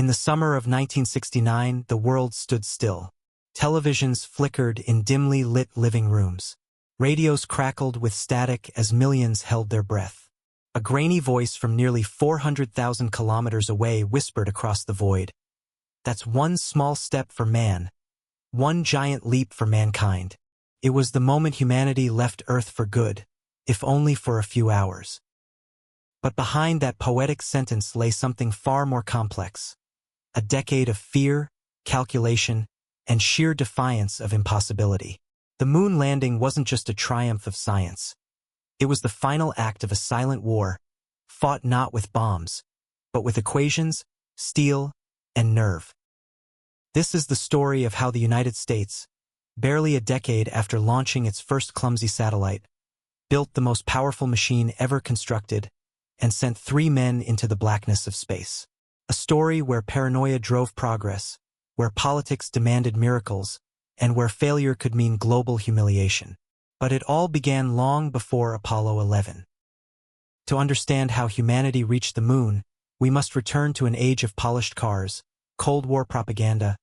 In the summer of 1969, the world stood still. Televisions flickered in dimly lit living rooms. Radios crackled with static as millions held their breath. A grainy voice from nearly 400,000 kilometers away whispered across the void. That's one small step for man, one giant leap for mankind. It was the moment humanity left Earth for good, if only for a few hours. But behind that poetic sentence lay something far more complex. A decade of fear, calculation, and sheer defiance of impossibility. The moon landing wasn't just a triumph of science. It was the final act of a silent war, fought not with bombs, but with equations, steel, and nerve. This is the story of how the United States, barely a decade after launching its first clumsy satellite, built the most powerful machine ever constructed and sent 3 men into the blackness of space. A story where paranoia drove progress, where politics demanded miracles, and where failure could mean global humiliation. But it all began long before Apollo 11. To understand how humanity reached the moon, we must return to an age of polished cars, Cold War propaganda,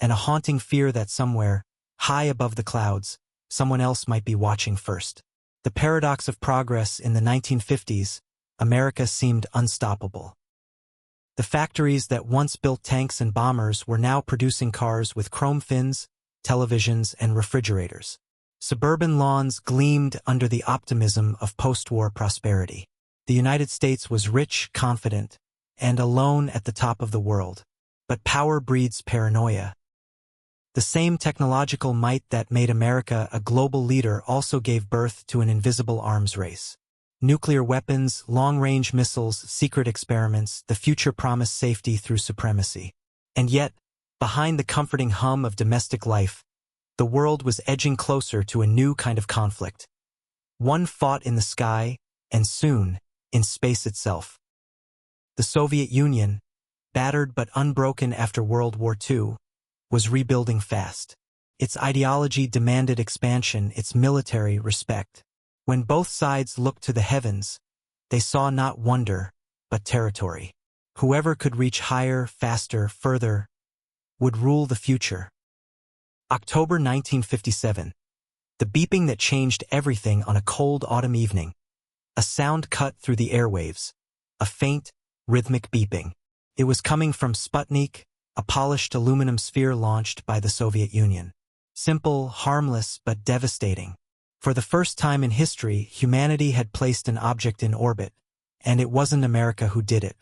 and a haunting fear that somewhere, high above the clouds, someone else might be watching first. The paradox of progress. In the 1950s, America seemed unstoppable. The factories that once built tanks and bombers were now producing cars with chrome fins, televisions, and refrigerators. Suburban lawns gleamed under the optimism of post-war prosperity. The United States was rich, confident, and alone at the top of the world. But power breeds paranoia. The same technological might that made America a global leader also gave birth to an invisible arms race. Nuclear weapons, long-range missiles, secret experiments, the future promised safety through supremacy. And yet, behind the comforting hum of domestic life, the world was edging closer to a new kind of conflict. One fought in the sky, and soon, in space itself. The Soviet Union, battered but unbroken after World War II, was rebuilding fast. Its ideology demanded expansion, its military respect. When both sides looked to the heavens, they saw not wonder, but territory. Whoever could reach higher, faster, further, would rule the future. October 1957. The beeping that changed everything on a cold autumn evening. A sound cut through the airwaves. A faint, rhythmic beeping. It was coming from Sputnik, a polished aluminum sphere launched by the Soviet Union. Simple, harmless, but devastating. For the first time in history, humanity had placed an object in orbit, and it wasn't America who did it.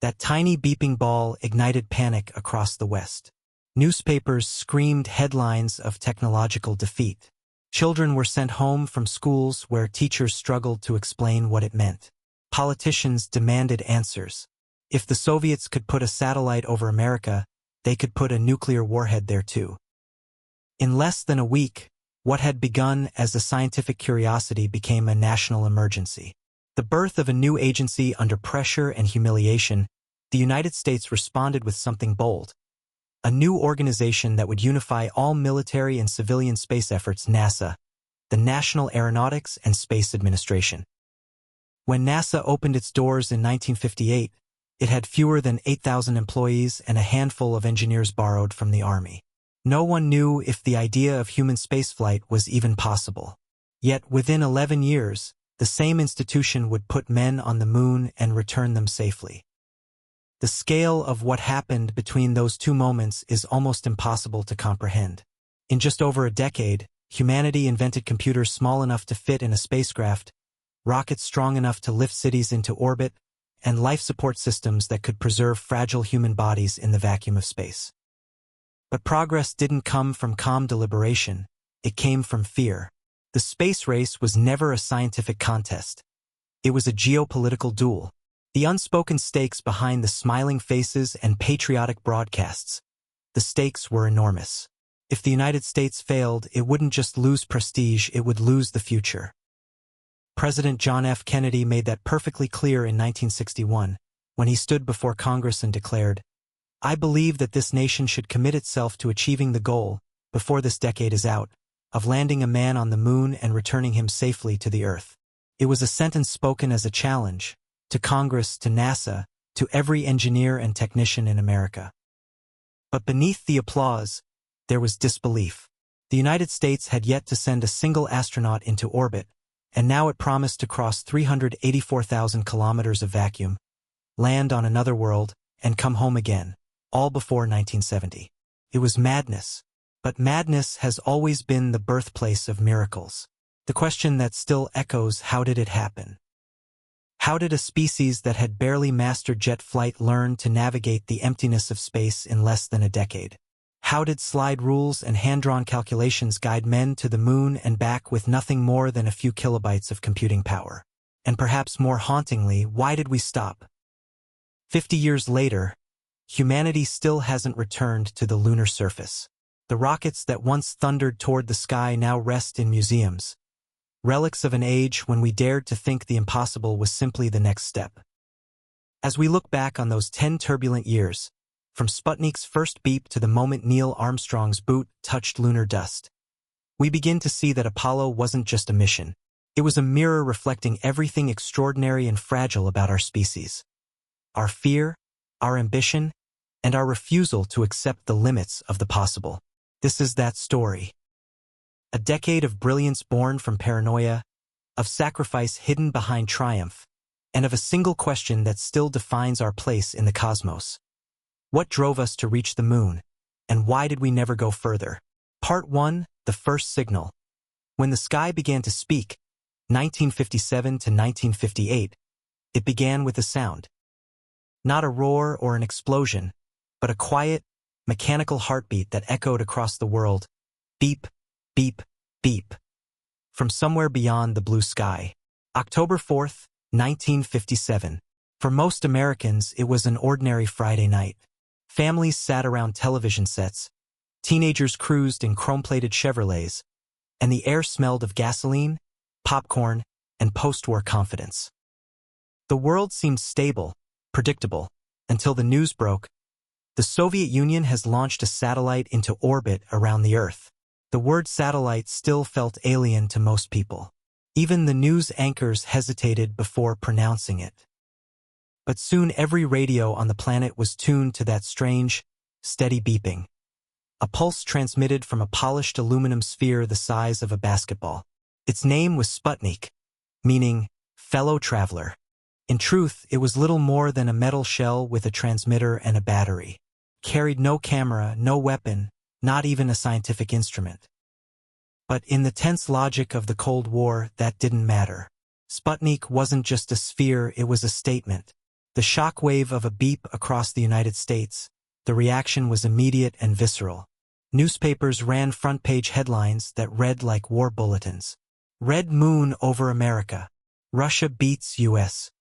That tiny beeping ball ignited panic across the West. Newspapers screamed headlines of technological defeat. Children were sent home from schools where teachers struggled to explain what it meant. Politicians demanded answers. If the Soviets could put a satellite over America, they could put a nuclear warhead there too. In less than a week, what had begun as a scientific curiosity became a national emergency. The birth of a new agency under pressure and humiliation, the United States responded with something bold. A new organization that would unify all military and civilian space efforts, NASA, the National Aeronautics and Space Administration. When NASA opened its doors in 1958, it had fewer than 8,000 employees and a handful of engineers borrowed from the Army. No one knew if the idea of human spaceflight was even possible. Yet within 11 years, the same institution would put men on the moon and return them safely. The scale of what happened between those two moments is almost impossible to comprehend. In just over a decade, humanity invented computers small enough to fit in a spacecraft, rockets strong enough to lift cities into orbit, and life support systems that could preserve fragile human bodies in the vacuum of space. But progress didn't come from calm deliberation, it came from fear. The space race was never a scientific contest. It was a geopolitical duel. The unspoken stakes behind the smiling faces and patriotic broadcasts. The stakes were enormous. If the United States failed, it wouldn't just lose prestige, it would lose the future. President John F. Kennedy made that perfectly clear in 1961, when he stood before Congress and declared, "I believe that this nation should commit itself to achieving the goal, before this decade is out, of landing a man on the moon and returning him safely to the Earth." It was a sentence spoken as a challenge, to Congress, to NASA, to every engineer and technician in America. But beneath the applause, there was disbelief. The United States had yet to send a single astronaut into orbit, and now it promised to cross 384,000 kilometers of vacuum, land on another world, and come home again, all before 1970. It was madness. But madness has always been the birthplace of miracles. The question that still echoes: how did it happen? How did a species that had barely mastered jet flight learn to navigate the emptiness of space in less than a decade? How did slide rules and hand-drawn calculations guide men to the moon and back with nothing more than a few kilobytes of computing power? And perhaps more hauntingly, why did we stop? 50 years later, humanity still hasn't returned to the lunar surface. The rockets that once thundered toward the sky now rest in museums, relics of an age when we dared to think the impossible was simply the next step. As we look back on those 10 turbulent years, from Sputnik's first beep to the moment Neil Armstrong's boot touched lunar dust, we begin to see that Apollo wasn't just a mission. It was a mirror reflecting everything extraordinary and fragile about our species. Our fear, our ambition, and our refusal to accept the limits of the possible. This is that story. A decade of brilliance born from paranoia, of sacrifice hidden behind triumph, and of a single question that still defines our place in the cosmos. What drove us to reach the moon, and why did we never go further? Part 1, the first signal. When the sky began to speak, 1957 to 1958, it began with a sound. Not a roar or an explosion, but a quiet, mechanical heartbeat that echoed across the world. Beep, beep, beep. From somewhere beyond the blue sky. October 4th, 1957. For most Americans, it was an ordinary Friday night. Families sat around television sets, teenagers cruised in chrome-plated Chevrolets, and the air smelled of gasoline, popcorn, and post-war confidence. The world seemed stable, predictable, until the news broke. The Soviet Union has launched a satellite into orbit around the Earth. The word satellite still felt alien to most people. Even the news anchors hesitated before pronouncing it. But soon every radio on the planet was tuned to that strange, steady beeping. A pulse transmitted from a polished aluminum sphere the size of a basketball. Its name was Sputnik, meaning fellow traveler. In truth, it was little more than a metal shell with a transmitter and a battery. Carried no camera, no weapon, not even a scientific instrument. But in the tense logic of the Cold War, that didn't matter. Sputnik wasn't just a sphere, it was a statement. The shockwave of a beep across the United States, the reaction was immediate and visceral. Newspapers ran front-page headlines that read like war bulletins. Red moon over America. Russia beats US.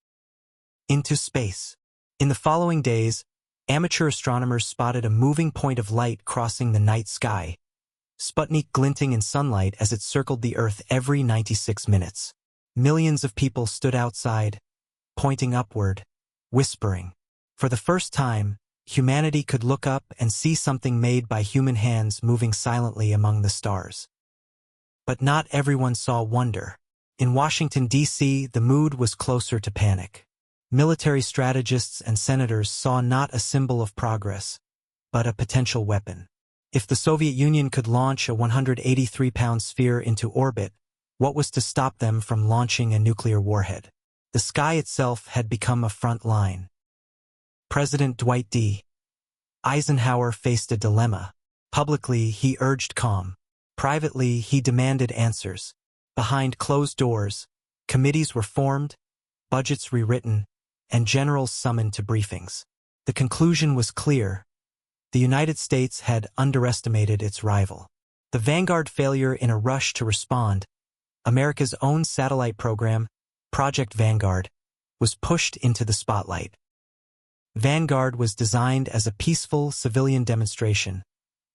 Into space. In the following days, amateur astronomers spotted a moving point of light crossing the night sky, Sputnik glinting in sunlight as it circled the Earth every 96 minutes. Millions of people stood outside, pointing upward, whispering. For the first time, humanity could look up and see something made by human hands moving silently among the stars. But not everyone saw wonder. In Washington, D.C., the mood was closer to panic. Military strategists and senators saw not a symbol of progress, but a potential weapon. If the Soviet Union could launch a 183-pound sphere into orbit, what was to stop them from launching a nuclear warhead? The sky itself had become a front line. President Dwight D. Eisenhower faced a dilemma. Publicly, he urged calm. Privately, he demanded answers. Behind closed doors, committees were formed, budgets rewritten, and generals summoned to briefings. The conclusion was clear. The United States had underestimated its rival. The Vanguard failure in a rush to respond, America's own satellite program, Project Vanguard, was pushed into the spotlight. Vanguard was designed as a peaceful civilian demonstration,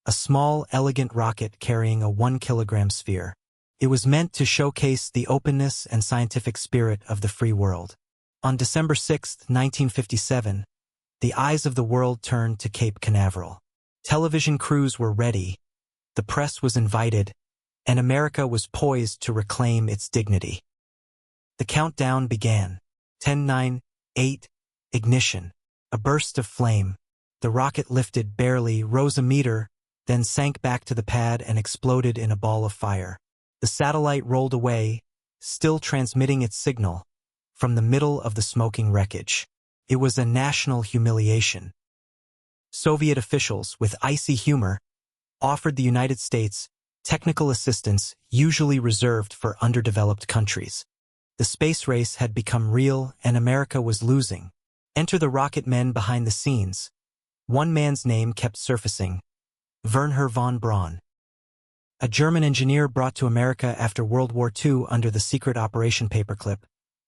a small, elegant rocket carrying a 1-kilogram sphere. It was meant to showcase the openness and scientific spirit of the free world. On December 6, 1957, the eyes of the world turned to Cape Canaveral. Television crews were ready, the press was invited, and America was poised to reclaim its dignity. The countdown began. 10, 9, 8, ignition. A burst of flame. The rocket lifted barely, rose a meter, then sank back to the pad and exploded in a ball of fire. The satellite rolled away, still transmitting its signal, from the middle of the smoking wreckage. It was a national humiliation. Soviet officials, with icy humor, offered the United States technical assistance usually reserved for underdeveloped countries. The space race had become real and America was losing. Enter the rocket men behind the scenes. One man's name kept surfacing: Wernher von Braun. A German engineer brought to America after World War II under the secret Operation Paperclip.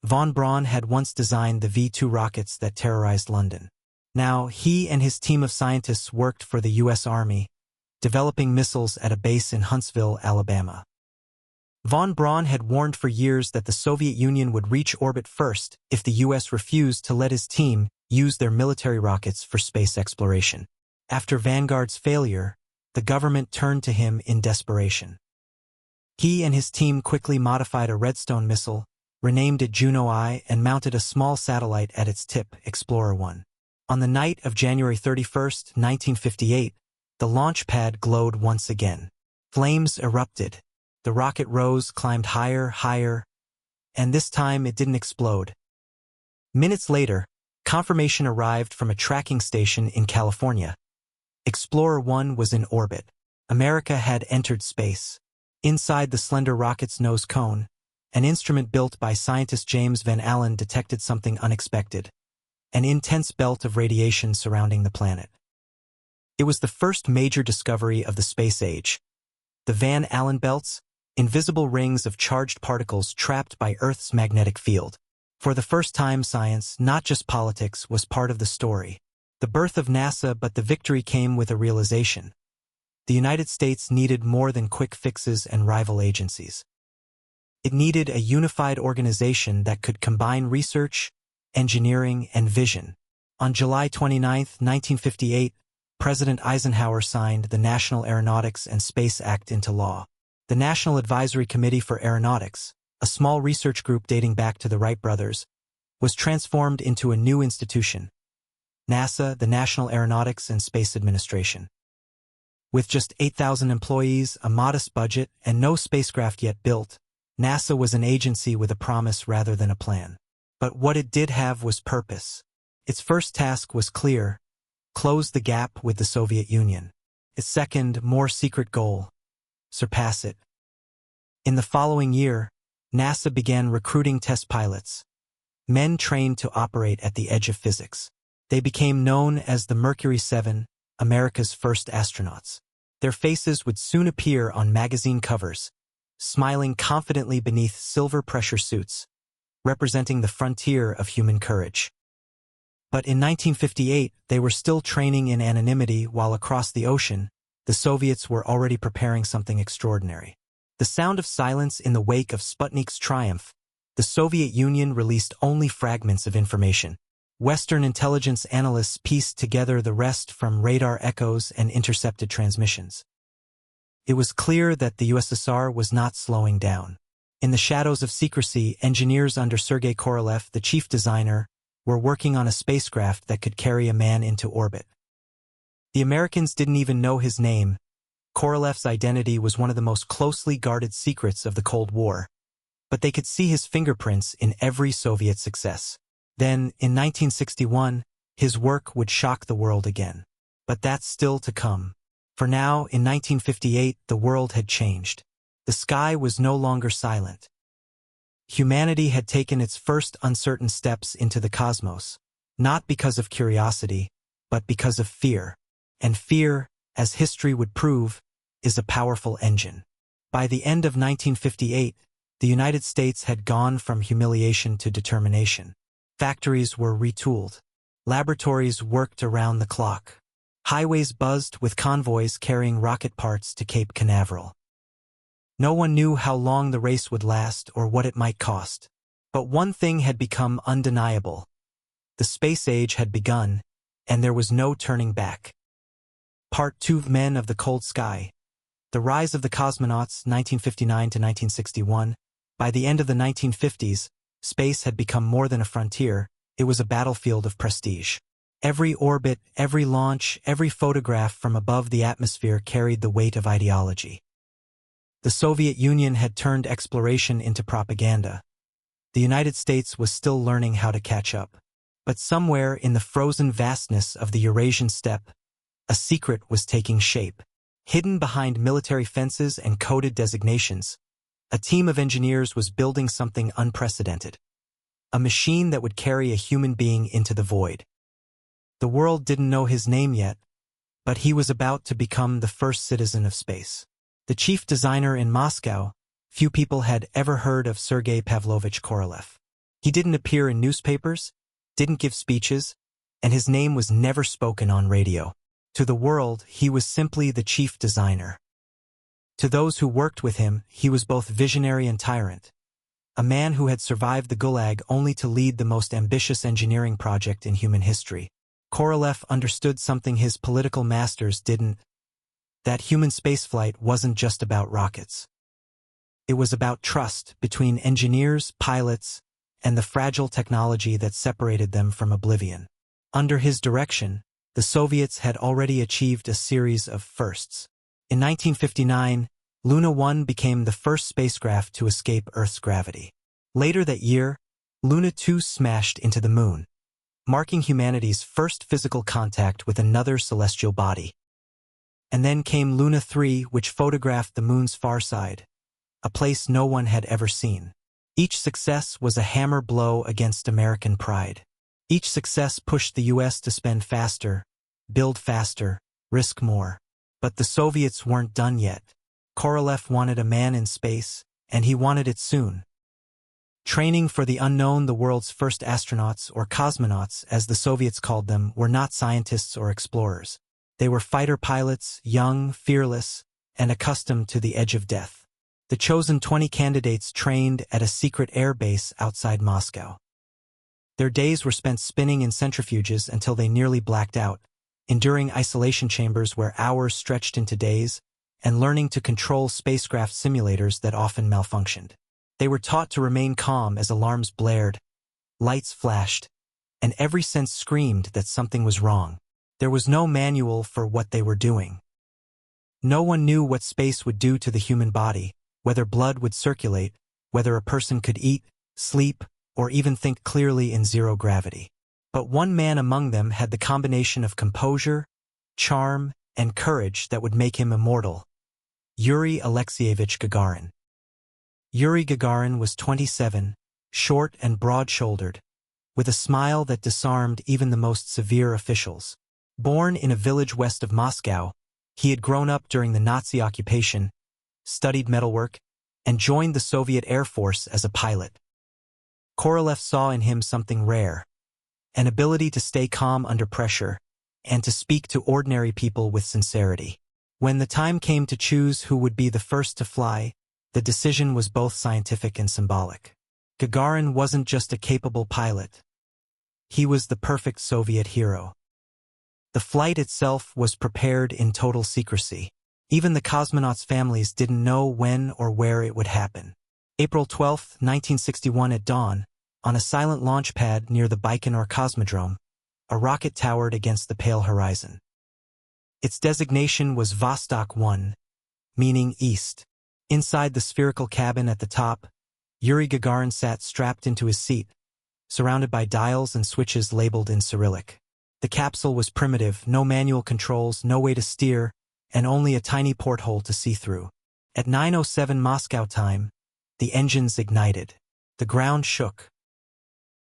Von Braun had once designed the V-2 rockets that terrorized London. Now, he and his team of scientists worked for the U.S. Army, developing missiles at a base in Huntsville, Alabama. Von Braun had warned for years that the Soviet Union would reach orbit first if the U.S. refused to let his team use their military rockets for space exploration. After Vanguard's failure, the government turned to him in desperation. He and his team quickly modified a Redstone missile, renamed it Juno I, and mounted a small satellite at its tip, Explorer 1. On the night of January 31, 1958, the launch pad glowed once again. Flames erupted. The rocket rose, climbed higher, and this time it didn't explode. Minutes later, confirmation arrived from a tracking station in California. Explorer 1 was in orbit. America had entered space. Inside the slender rocket's nose cone, an instrument built by scientist James Van Allen detected something unexpected: an intense belt of radiation surrounding the planet. It was the first major discovery of the space age. The Van Allen belts, invisible rings of charged particles trapped by Earth's magnetic field. For the first time, science, not just politics, was part of the story. The birth of NASA, but the victory came with a realization. The United States needed more than quick fixes and rival agencies. It needed a unified organization that could combine research, engineering, and vision. On July 29, 1958, President Eisenhower signed the National Aeronautics and Space Act into law. The National Advisory Committee for Aeronautics, a small research group dating back to the Wright brothers, was transformed into a new institution: NASA, the National Aeronautics and Space Administration. With just 8,000 employees, a modest budget, and no spacecraft yet built, NASA was an agency with a promise rather than a plan. But what it did have was purpose. Its first task was clear: close the gap with the Soviet Union. Its second, more secret goal: surpass it. In the following year, NASA began recruiting test pilots, men trained to operate at the edge of physics. They became known as the Mercury 7, America's first astronauts. Their faces would soon appear on magazine covers, smiling confidently beneath silver pressure suits, representing the frontier of human courage. But in 1958, they were still training in anonymity, while across the ocean, the Soviets were already preparing something extraordinary. The sound of silence in the wake of Sputnik's triumph, the Soviet Union released only fragments of information. Western intelligence analysts pieced together the rest from radar echoes and intercepted transmissions. It was clear that the USSR was not slowing down. In the shadows of secrecy, engineers under Sergei Korolev, the chief designer, were working on a spacecraft that could carry a man into orbit. The Americans didn't even know his name. Korolev's identity was one of the most closely guarded secrets of the Cold War, but they could see his fingerprints in every Soviet success. Then, in 1961, his work would shock the world again. But that's still to come. For now, in 1958, the world had changed. The sky was no longer silent. Humanity had taken its first uncertain steps into the cosmos, not because of curiosity, but because of fear. And fear, as history would prove, is a powerful engine. By the end of 1958, the United States had gone from humiliation to determination. Factories were retooled. Laboratories worked around the clock. Highways buzzed with convoys carrying rocket parts to Cape Canaveral. No one knew how long the race would last or what it might cost. But one thing had become undeniable. The space age had begun, and there was no turning back. Part 2: Men of the Cold Sky. The rise of the cosmonauts, 1959 to 1961. By the end of the 1950s, space had become more than a frontier, it was a battlefield of prestige. Every orbit, every launch, every photograph from above the atmosphere carried the weight of ideology. The Soviet Union had turned exploration into propaganda. The United States was still learning how to catch up. But somewhere in the frozen vastness of the Eurasian steppe, a secret was taking shape. Hidden behind military fences and coded designations, a team of engineers was building something unprecedented. A machine that would carry a human being into the void. The world didn't know his name yet, but he was about to become the first citizen of space. The chief designer in Moscow, few people had ever heard of Sergei Pavlovich Korolev. He didn't appear in newspapers, didn't give speeches, and his name was never spoken on radio. To the world, he was simply the chief designer. To those who worked with him, he was both visionary and tyrant. A man who had survived the Gulag only to lead the most ambitious engineering project in human history. Korolev understood something his political masters didn't. That human spaceflight wasn't just about rockets. It was about trust between engineers, pilots, and the fragile technology that separated them from oblivion. Under his direction, the Soviets had already achieved a series of firsts. In 1959, Luna 1 became the first spacecraft to escape Earth's gravity. Later that year, Luna 2 smashed into the Moon, marking humanity's first physical contact with another celestial body. And then came Luna 3, which photographed the Moon's far side, a place no one had ever seen. Each success was a hammer blow against American pride. Each success pushed the U.S. to spend faster, build faster, risk more. But the Soviets weren't done yet. Korolev wanted a man in space, and he wanted it soon. Training for the unknown, the world's first astronauts, or cosmonauts, as the Soviets called them, were not scientists or explorers. They were fighter pilots, young, fearless, and accustomed to the edge of death. The chosen 20 candidates trained at a secret air base outside Moscow. Their days were spent spinning in centrifuges until they nearly blacked out, enduring isolation chambers where hours stretched into days, and learning to control spacecraft simulators that often malfunctioned. They were taught to remain calm as alarms blared, lights flashed, and every sense screamed that something was wrong. There was no manual for what they were doing. No one knew what space would do to the human body, whether blood would circulate, whether a person could eat, sleep, or even think clearly in zero gravity. But one man among them had the combination of composure, charm, and courage that would make him immortal: Yuri Alexeyevich Gagarin. Yuri Gagarin was 27, short and broad-shouldered, with a smile that disarmed even the most severe officials. Born in a village west of Moscow, he had grown up during the Nazi occupation, studied metalwork, and joined the Soviet Air Force as a pilot. Korolev saw in him something rare: an ability to stay calm under pressure, and to speak to ordinary people with sincerity. When the time came to choose who would be the first to fly, the decision was both scientific and symbolic. Gagarin wasn't just a capable pilot. He was the perfect Soviet hero. The flight itself was prepared in total secrecy. Even the cosmonauts' families didn't know when or where it would happen. April 12, 1961 at dawn, on a silent launch pad near the Baikonur Cosmodrome, a rocket towered against the pale horizon. Its designation was Vostok 1, meaning east. Inside the spherical cabin at the top, Yuri Gagarin sat strapped into his seat, surrounded by dials and switches labeled in Cyrillic. The capsule was primitive: no manual controls, no way to steer, and only a tiny porthole to see through. At 9:07 Moscow time, the engines ignited. The ground shook.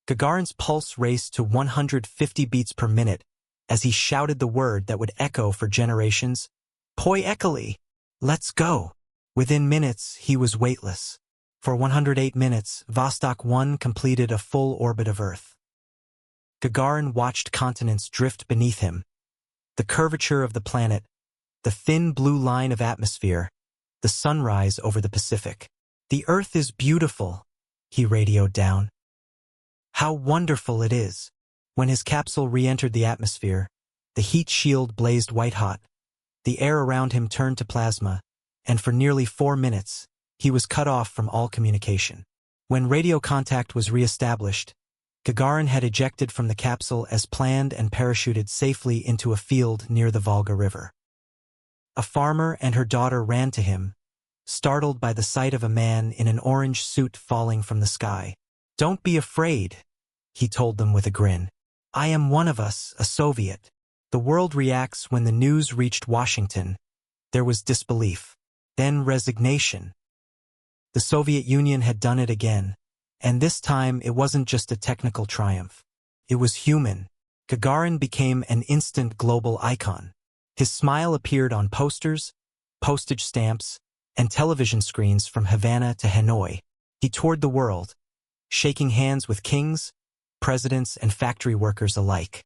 Gagarin's pulse raced to 150 beats per minute as he shouted the word that would echo for generations: "Poyekali! Let's go!" Within minutes, he was weightless. For 108 minutes, Vostok 1 completed a full orbit of Earth. Gagarin watched continents drift beneath him. The curvature of the planet, the thin blue line of atmosphere, the sunrise over the Pacific. "The Earth is beautiful," he radioed down. "How wonderful it is." When his capsule re-entered the atmosphere, the heat shield blazed white-hot. The air around him turned to plasma, and for nearly 4 minutes, he was cut off from all communication. When radio contact was re-established, Gagarin had ejected from the capsule as planned and parachuted safely into a field near the Volga River. A farmer and her daughter ran to him, startled by the sight of a man in an orange suit falling from the sky. "Don't be afraid," he told them with a grin. "I am one of us, a Soviet." The world reacts when the news reached Washington. There was disbelief, then resignation. The Soviet Union had done it again, and this time it wasn't just a technical triumph. It was human. Gagarin became an instant global icon. His smile appeared on posters, postage stamps, and television screens from Havana to Hanoi. He toured the world, shaking hands with kings, presidents, and factory workers alike.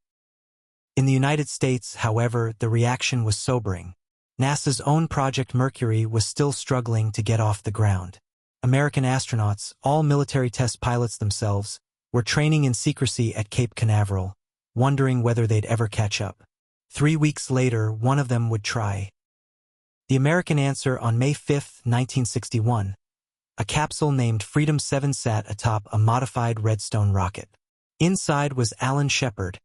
In the United States, however, the reaction was sobering. NASA's own Project Mercury was still struggling to get off the ground. American astronauts, all military test pilots themselves, were training in secrecy at Cape Canaveral, wondering whether they'd ever catch up. 3 weeks later, one of them would try. The American answer on May 5, 1961. A capsule named Freedom 7 sat atop a modified Redstone rocket. Inside was Alan Shepard,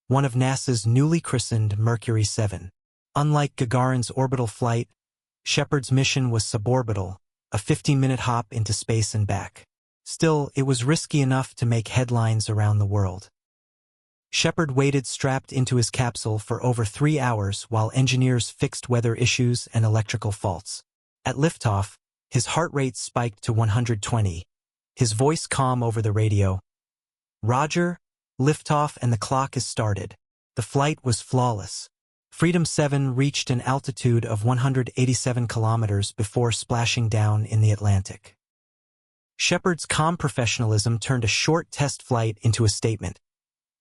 one of NASA's newly christened Mercury 7. Unlike Gagarin's orbital flight, Shepard's mission was suborbital, a 15-minute hop into space and back. Still, it was risky enough to make headlines around the world. Shepard waited strapped into his capsule for over 3 hours while engineers fixed weather issues and electrical faults. At liftoff, his heart rate spiked to 120, his voice calm over the radio. "Roger, liftoff and the clock is started." The flight was flawless. Freedom 7 reached an altitude of 187 kilometers before splashing down in the Atlantic. Shepard's calm professionalism turned a short test flight into a statement.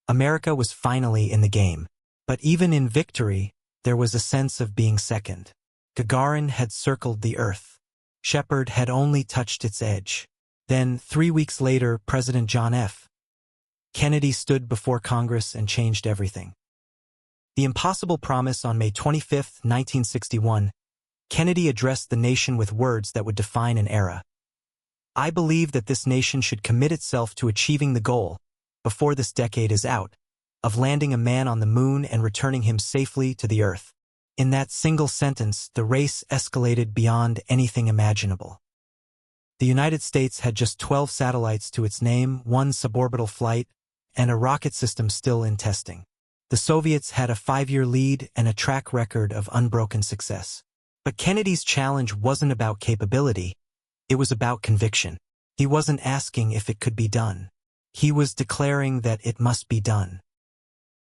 America was finally in the game. But even in victory, there was a sense of being second. Gagarin had circled the Earth. Shepard had only touched its edge. Then, 3 weeks later, President John F. Kennedy stood before Congress and changed everything. The impossible promise on May 25, 1961, Kennedy addressed the nation with words that would define an era. "I believe that this nation should commit itself to achieving the goal, before this decade is out, of landing a man on the moon and returning him safely to the Earth." In that single sentence, the race escalated beyond anything imaginable. The United States had just 12 satellites to its name, 1 suborbital flight, and a rocket system still in testing. The Soviets had a 5-year lead and a track record of unbroken success. But Kennedy's challenge wasn't about capability, it was about conviction. He wasn't asking if it could be done. He was declaring that it must be done.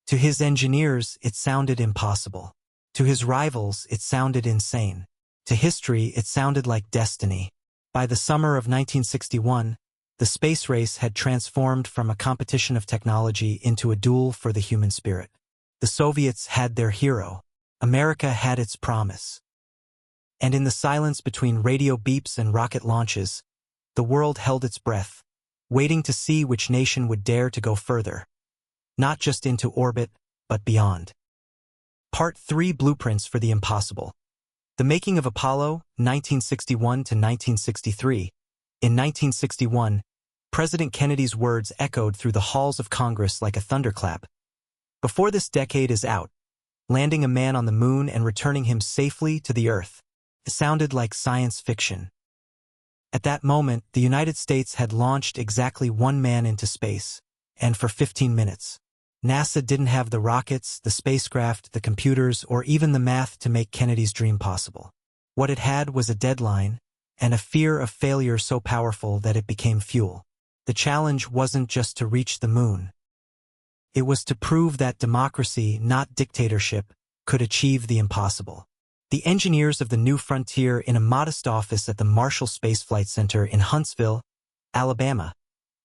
To his engineers, it sounded impossible. To his rivals, it sounded insane. To history, it sounded like destiny. By the summer of 1961, the space race had transformed from a competition of technology into a duel for the human spirit. The Soviets had their hero. America had its promise. And in the silence between radio beeps and rocket launches, the world held its breath, waiting to see which nation would dare to go further. Not just into orbit, but beyond. Part 3: Blueprints for the Impossible. The making of Apollo, 1961 to 1963. In 1961, President Kennedy's words echoed through the halls of Congress like a thunderclap. "Before this decade is out, landing a man on the moon and returning him safely to the Earth." It sounded like science fiction. At that moment, the United States had launched exactly 1 man into space, and for 15 minutes. NASA didn't have the rockets, the spacecraft, the computers, or even the math to make Kennedy's dream possible. What it had was a deadline, and a fear of failure so powerful that it became fuel. The challenge wasn't just to reach the moon. It was to prove that democracy, not dictatorship, could achieve the impossible. The engineers of the new frontier in a modest office at the Marshall Space Flight Center in Huntsville, Alabama.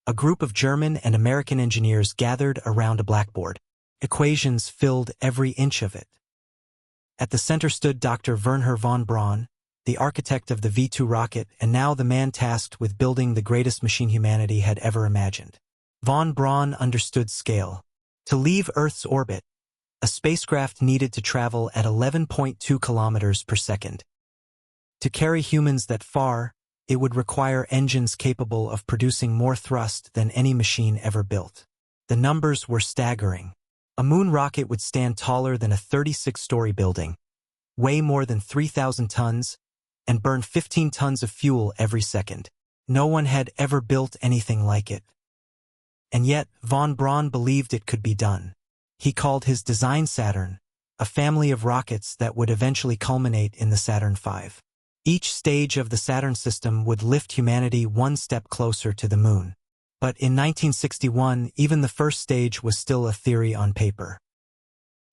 A group of German and American engineers gathered around a blackboard. Equations filled every inch of it. At the center stood Dr. Wernher von Braun, the architect of the V-2 rocket and now the man tasked with building the greatest machine humanity had ever imagined. Von Braun understood scale. To leave Earth's orbit, a spacecraft needed to travel at 11.2 kilometers per second. To carry humans that far, it would require engines capable of producing more thrust than any machine ever built. The numbers were staggering. A moon rocket would stand taller than a 36-story building, weigh more than 3,000 tons, and burn 15 tons of fuel every second. No one had ever built anything like it. And yet, von Braun believed it could be done. He called his design Saturn, a family of rockets that would eventually culminate in the Saturn V. Each stage of the Saturn system would lift humanity one step closer to the moon. But in 1961, even the first stage was still a theory on paper.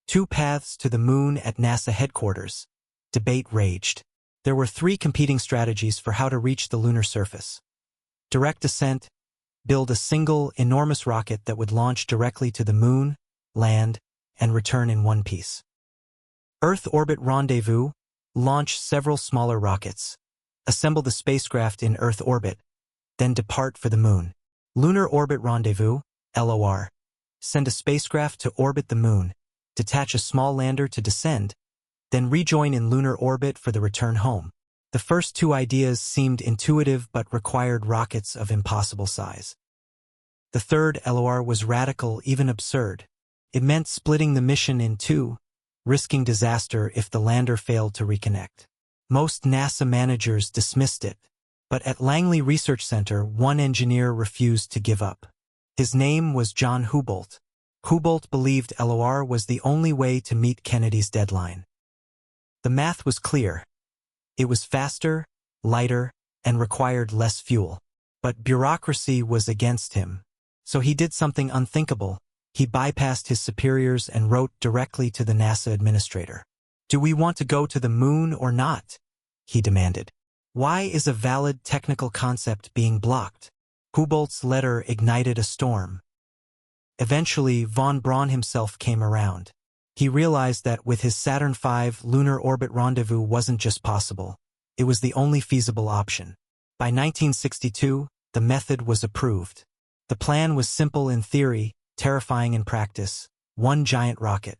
Two paths to the moon at NASA headquarters. Debate raged. There were three competing strategies for how to reach the lunar surface. Direct descent, build a single, enormous rocket that would launch directly to the moon, land, and return in one piece. Earth orbit rendezvous, launch several smaller rockets. Assemble the spacecraft in Earth orbit, then depart for the moon. Lunar orbit rendezvous, LOR. Send a spacecraft to orbit the moon, detach a small lander to descend, then rejoin in lunar orbit for the return home. The first two ideas seemed intuitive but required rockets of impossible size. The third, LOR, was radical, even absurd. It meant splitting the mission in two, risking disaster if the lander failed to reconnect. Most NASA managers dismissed it, but at Langley Research Center, one engineer refused to give up. His name was John Houbolt. Houbolt believed LOR was the only way to meet Kennedy's deadline. The math was clear. It was faster, lighter, and required less fuel. But bureaucracy was against him. So he did something unthinkable. He bypassed his superiors and wrote directly to the NASA administrator. "Do we want to go to the moon or not?" he demanded. "Why is a valid technical concept being blocked?" Houbolt's letter ignited a storm. Eventually, von Braun himself came around. He realized that with his Saturn V, lunar orbit rendezvous wasn't just possible. It was the only feasible option. By 1962, the method was approved. The plan was simple in theory, terrifying in practice. One giant rocket,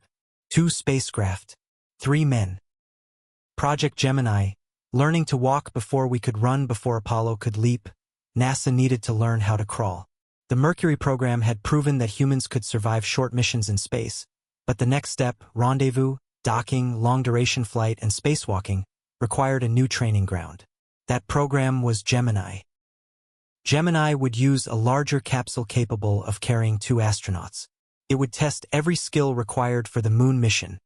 two spacecraft, three men. Project Gemini, learning to walk before we could run, before Apollo could leap. NASA needed to learn how to crawl. The Mercury program had proven that humans could survive short missions in space, but the next step, rendezvous, docking, long-duration flight, and spacewalking, required a new training ground. That program was Gemini. Gemini would use a larger capsule capable of carrying two astronauts. It would test every skill required for the moon mission: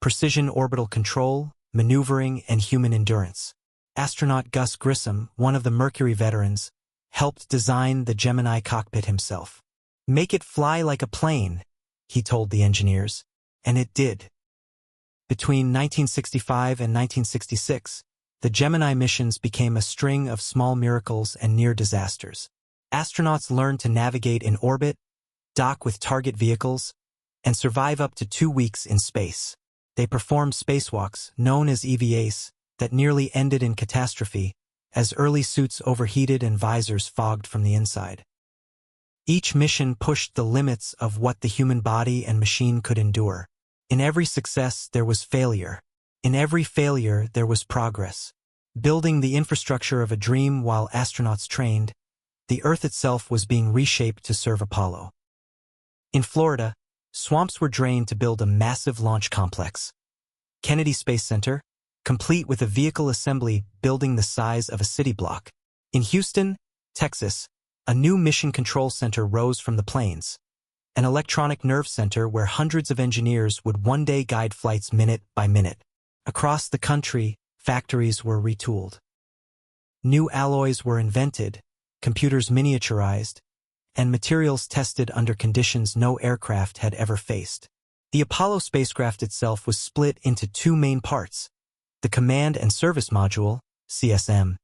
precision orbital control, maneuvering, and human endurance. Astronaut Gus Grissom, one of the Mercury veterans, helped design the Gemini cockpit himself. "Make it fly like a plane," he told the engineers, and it did. Between 1965 and 1966, the Gemini missions became a string of small miracles and near disasters. Astronauts learned to navigate in orbit, dock with target vehicles, and survive up to 2 weeks in space. They performed spacewalks, known as EVAs, that nearly ended in catastrophe, as early suits overheated and visors fogged from the inside. Each mission pushed the limits of what the human body and machine could endure. In every success, there was failure. In every failure, there was progress. Building the infrastructure of a dream while astronauts trained, the Earth itself was being reshaped to serve Apollo. In Florida, swamps were drained to build a massive launch complex. Kennedy Space Center, complete with a vehicle assembly building the size of a city block. In Houston, Texas, a new mission control center rose from the plains, an electronic nerve center where hundreds of engineers would one day guide flights minute by minute. Across the country, factories were retooled. New alloys were invented, computers miniaturized, and materials tested under conditions no aircraft had ever faced. The Apollo spacecraft itself was split into two main parts: the Command and Service Module, CSM,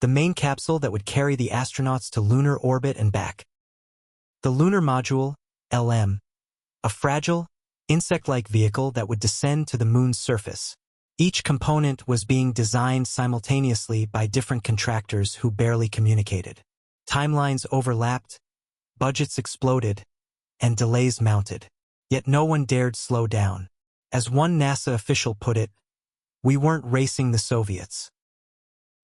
the main capsule that would carry the astronauts to lunar orbit and back. The Lunar Module, LM, a fragile, insect-like vehicle that would descend to the moon's surface. Each component was being designed simultaneously by different contractors who barely communicated. Timelines overlapped, budgets exploded, and delays mounted. Yet no one dared slow down. As one NASA official put it, "We weren't racing the Soviets.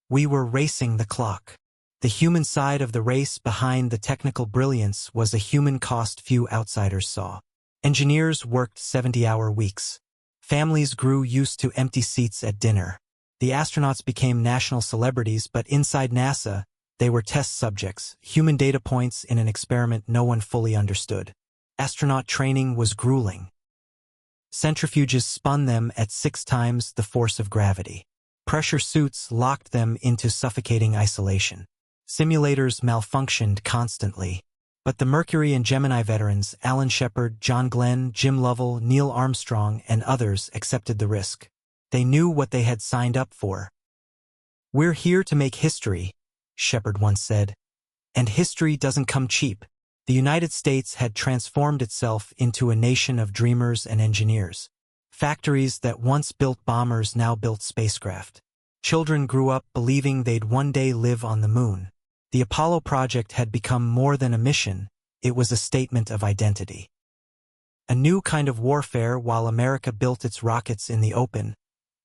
We were racing the clock." The human side of the race behind the technical brilliance was a human cost few outsiders saw. Engineers worked 70-hour weeks. Families grew used to empty seats at dinner. The astronauts became national celebrities, but inside NASA, they were test subjects, human data points in an experiment no one fully understood. Astronaut training was grueling. Centrifuges spun them at 6 times the force of gravity. Pressure suits locked them into suffocating isolation. Simulators malfunctioned constantly. But the Mercury and Gemini veterans, Alan Shepard, John Glenn, Jim Lovell, Neil Armstrong, and others accepted the risk. They knew what they had signed up for. "We're here to make history," Shepard once said. And history doesn't come cheap. The United States had transformed itself into a nation of dreamers and engineers. Factories that once built bombers now built spacecraft. Children grew up believing they'd one day live on the moon. The Apollo project had become more than a mission, it was a statement of identity. A new kind of warfare. While America built its rockets in the open,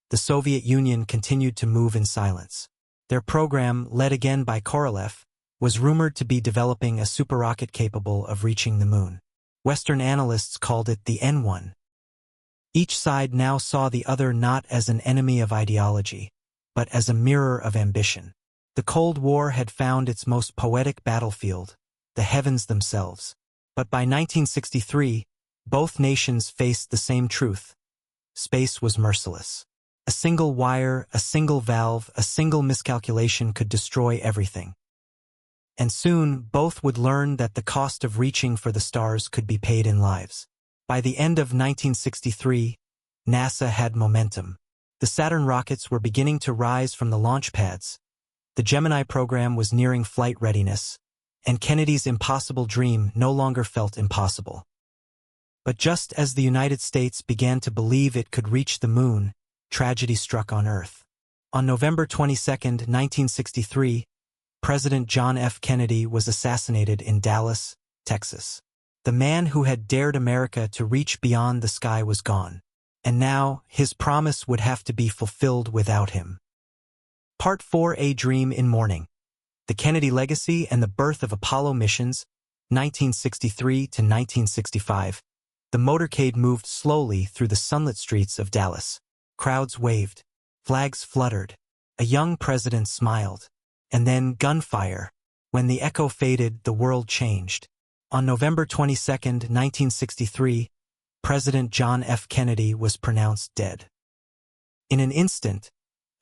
the Soviet Union continued to move in silence. Their program, led again by Korolev, was rumored to be developing a superrocket capable of reaching the moon. Western analysts called it the N1. Each side now saw the other not as an enemy of ideology, but as a mirror of ambition. The Cold War had found its most poetic battlefield, the heavens themselves. But by 1963, both nations faced the same truth. Space was merciless. A single wire, a single valve, a single miscalculation could destroy everything. And soon, both would learn that the cost of reaching for the stars could be paid in lives. By the end of 1963, NASA had momentum. The Saturn rockets were beginning to rise from the launch pads. The Gemini program was nearing flight readiness, and Kennedy's impossible dream no longer felt impossible. But just as the United States began to believe it could reach the moon, tragedy struck on Earth. On November 22, 1963, President John F. Kennedy was assassinated in Dallas, Texas. The man who had dared America to reach beyond the sky was gone, and now his promise would have to be fulfilled without him. Part 4: A Dream in Mourning. The Kennedy Legacy and the Birth of Apollo Missions, 1963 to 1965. The motorcade moved slowly through the sunlit streets of Dallas. Crowds waved. Flags fluttered. A young president smiled. And then gunfire. When the echo faded, the world changed. On November 22, 1963, President John F. Kennedy was pronounced dead. In an instant,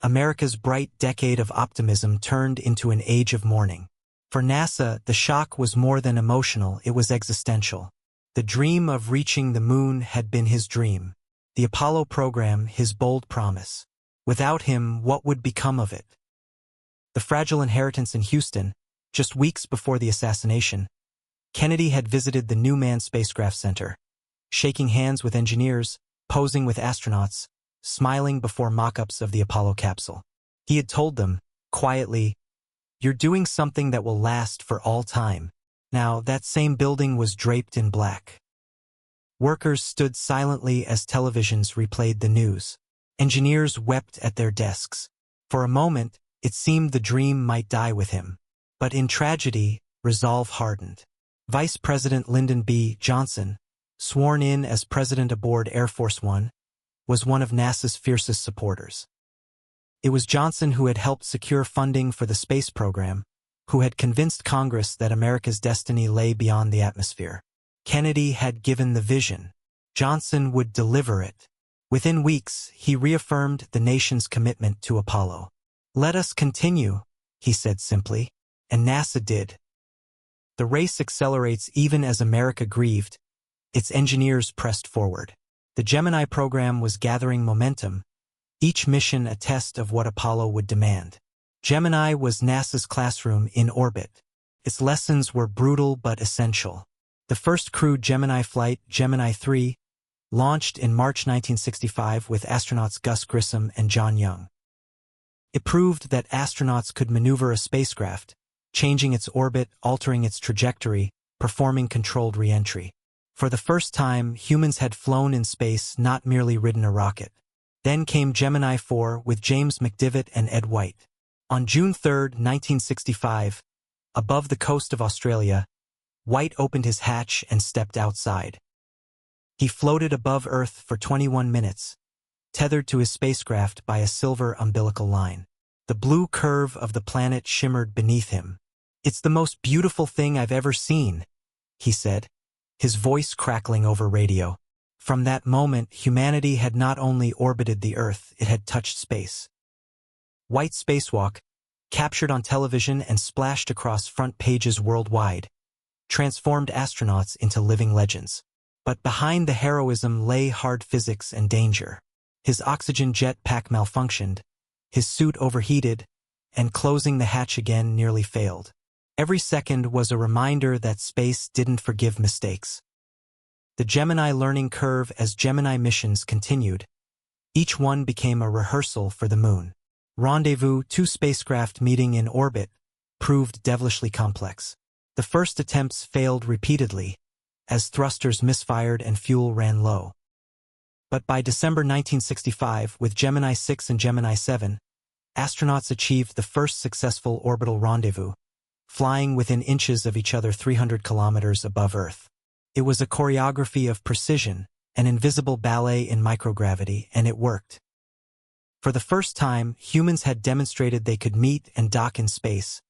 America's bright decade of optimism turned into an age of mourning. For NASA, the shock was more than emotional, it was existential. The dream of reaching the moon had been his dream. The Apollo program, his bold promise. Without him, what would become of it? The fragile inheritance in Houston, just weeks before the assassination, Kennedy had visited the New Manned Spacecraft Center, shaking hands with engineers, posing with astronauts, smiling before mock-ups of the Apollo capsule. He had told them, quietly, "You're doing something that will last for all time." Now, that same building was draped in black. Workers stood silently as televisions replayed the news. Engineers wept at their desks. For a moment, it seemed the dream might die with him. But in tragedy, resolve hardened. Vice President Lyndon B. Johnson, sworn in as president aboard Air Force One, was one of NASA's fiercest supporters. It was Johnson who had helped secure funding for the space program, who had convinced Congress that America's destiny lay beyond the atmosphere. Kennedy had given the vision. Johnson would deliver it. Within weeks, he reaffirmed the nation's commitment to Apollo. "Let us continue," he said simply, and NASA did. The race accelerates even as America grieved. Its engineers pressed forward. The Gemini program was gathering momentum, each mission a test of what Apollo would demand. Gemini was NASA's classroom in orbit. Its lessons were brutal but essential. The first crewed Gemini flight, Gemini 3, launched in March 1965 with astronauts Gus Grissom and John Young. It proved that astronauts could maneuver a spacecraft, changing its orbit, altering its trajectory, performing controlled re-entry. For the first time, humans had flown in space, not merely ridden a rocket. Then came Gemini 4 with James McDivitt and Ed White. On June 3, 1965, Above the coast of Australia, White opened his hatch and stepped outside. He floated above Earth for 21 minutes, tethered to his spacecraft by a silver umbilical line. The blue curve of the planet shimmered beneath him. "It's the most beautiful thing I've ever seen," he said, his voice crackling over radio. From that moment, humanity had not only orbited the Earth, it had touched space. White's spacewalk, captured on television and splashed across front pages worldwide, transformed astronauts into living legends. But behind the heroism lay hard physics and danger. His oxygen jet pack malfunctioned, his suit overheated, and closing the hatch again nearly failed. Every second was a reminder that space didn't forgive mistakes. The Gemini learning curve as Gemini missions continued. Each one became a rehearsal for the Moon. Rendezvous, two spacecraft meeting in orbit, proved devilishly complex. The first attempts failed repeatedly, as thrusters misfired and fuel ran low. But by December 1965, with Gemini 6 and Gemini 7, astronauts achieved the first successful orbital rendezvous, flying within inches of each other 300 kilometers above Earth. It was a choreography of precision, an invisible ballet in microgravity, and it worked. For the first time, humans had demonstrated they could meet and dock in space,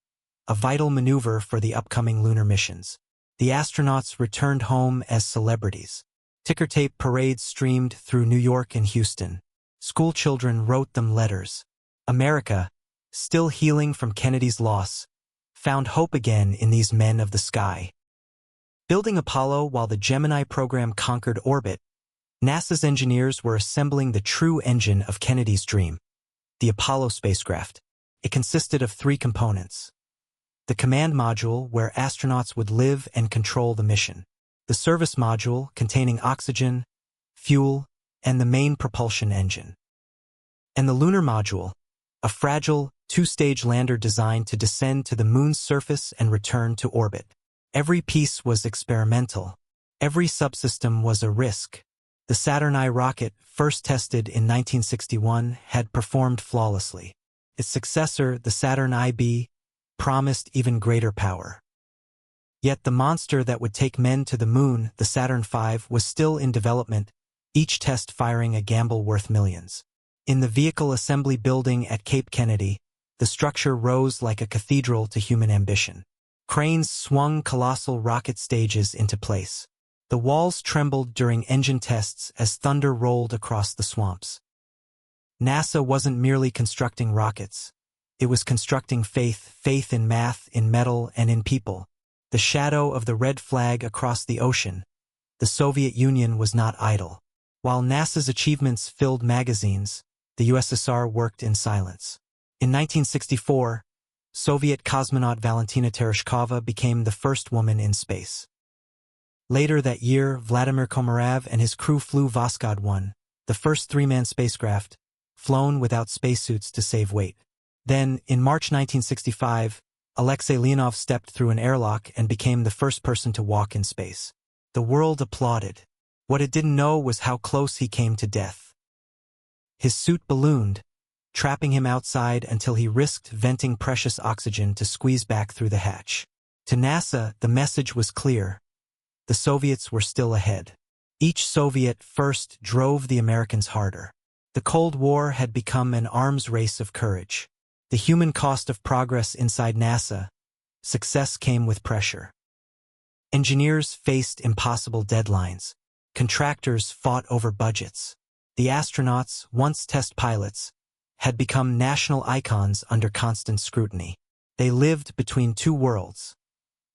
a vital maneuver for the upcoming lunar missions. The astronauts returned home as celebrities. Ticker tape parades streamed through New York and Houston. School children wrote them letters. America, still healing from Kennedy's loss, found hope again in these men of the sky. Building Apollo while the Gemini program conquered orbit, NASA's engineers were assembling the true engine of Kennedy's dream, the Apollo spacecraft. It consisted of three components: the command module, where astronauts would live and control the mission; the service module, containing oxygen, fuel, and the main propulsion engine; and the lunar module, a fragile, two-stage lander designed to descend to the Moon's surface and return to orbit. Every piece was experimental. Every subsystem was a risk. The Saturn I rocket, first tested in 1961, had performed flawlessly. Its successor, the Saturn IB, promised even greater power. Yet the monster that would take men to the Moon, the Saturn V, was still in development, each test firing a gamble worth millions. In the vehicle assembly building at Cape Kennedy, the structure rose like a cathedral to human ambition. Cranes swung colossal rocket stages into place. The walls trembled during engine tests as thunder rolled across the swamps. NASA wasn't merely constructing rockets. It was constructing faith in math, in metal, and in people. The shadow of the red flag across the ocean, the Soviet Union was not idle. While NASA's achievements filled magazines, the USSR worked in silence. In 1964, Soviet cosmonaut Valentina Tereshkova became the first woman in space. Later that year, Vladimir Komarov and his crew flew Voskhod 1, the first three-man spacecraft, flown without spacesuits to save weight. Then, in March 1965, Alexei Leonov stepped through an airlock and became the first person to walk in space. The world applauded. What it didn't know was how close he came to death. His suit ballooned, trapping him outside until he risked venting precious oxygen to squeeze back through the hatch. To NASA, the message was clear. The Soviets were still ahead. Each Soviet first drove the Americans harder. The Cold War had become an arms race of courage. The human cost of progress inside NASA, success came with pressure. Engineers faced impossible deadlines. Contractors fought over budgets. The astronauts, once test pilots, had become national icons under constant scrutiny. They lived between two worlds: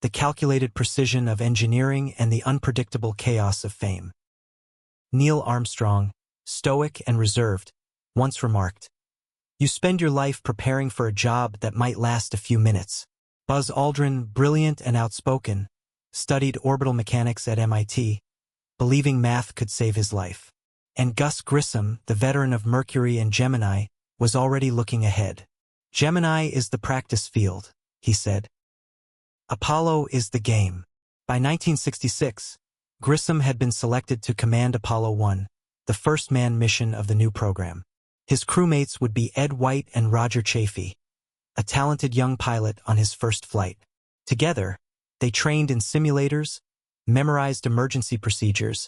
the calculated precision of engineering and the unpredictable chaos of fame. Neil Armstrong, stoic and reserved, once remarked, "You spend your life preparing for a job that might last a few minutes." Buzz Aldrin, brilliant and outspoken, studied orbital mechanics at MIT, believing math could save his life. And Gus Grissom, the veteran of Mercury and Gemini, was already looking ahead. "Gemini is the practice field," he said. "Apollo is the game." By 1966, Grissom had been selected to command Apollo 1, the first manned mission of the new program. His crewmates would be Ed White and Roger Chaffee, a talented young pilot on his first flight. Together, they trained in simulators, memorized emergency procedures,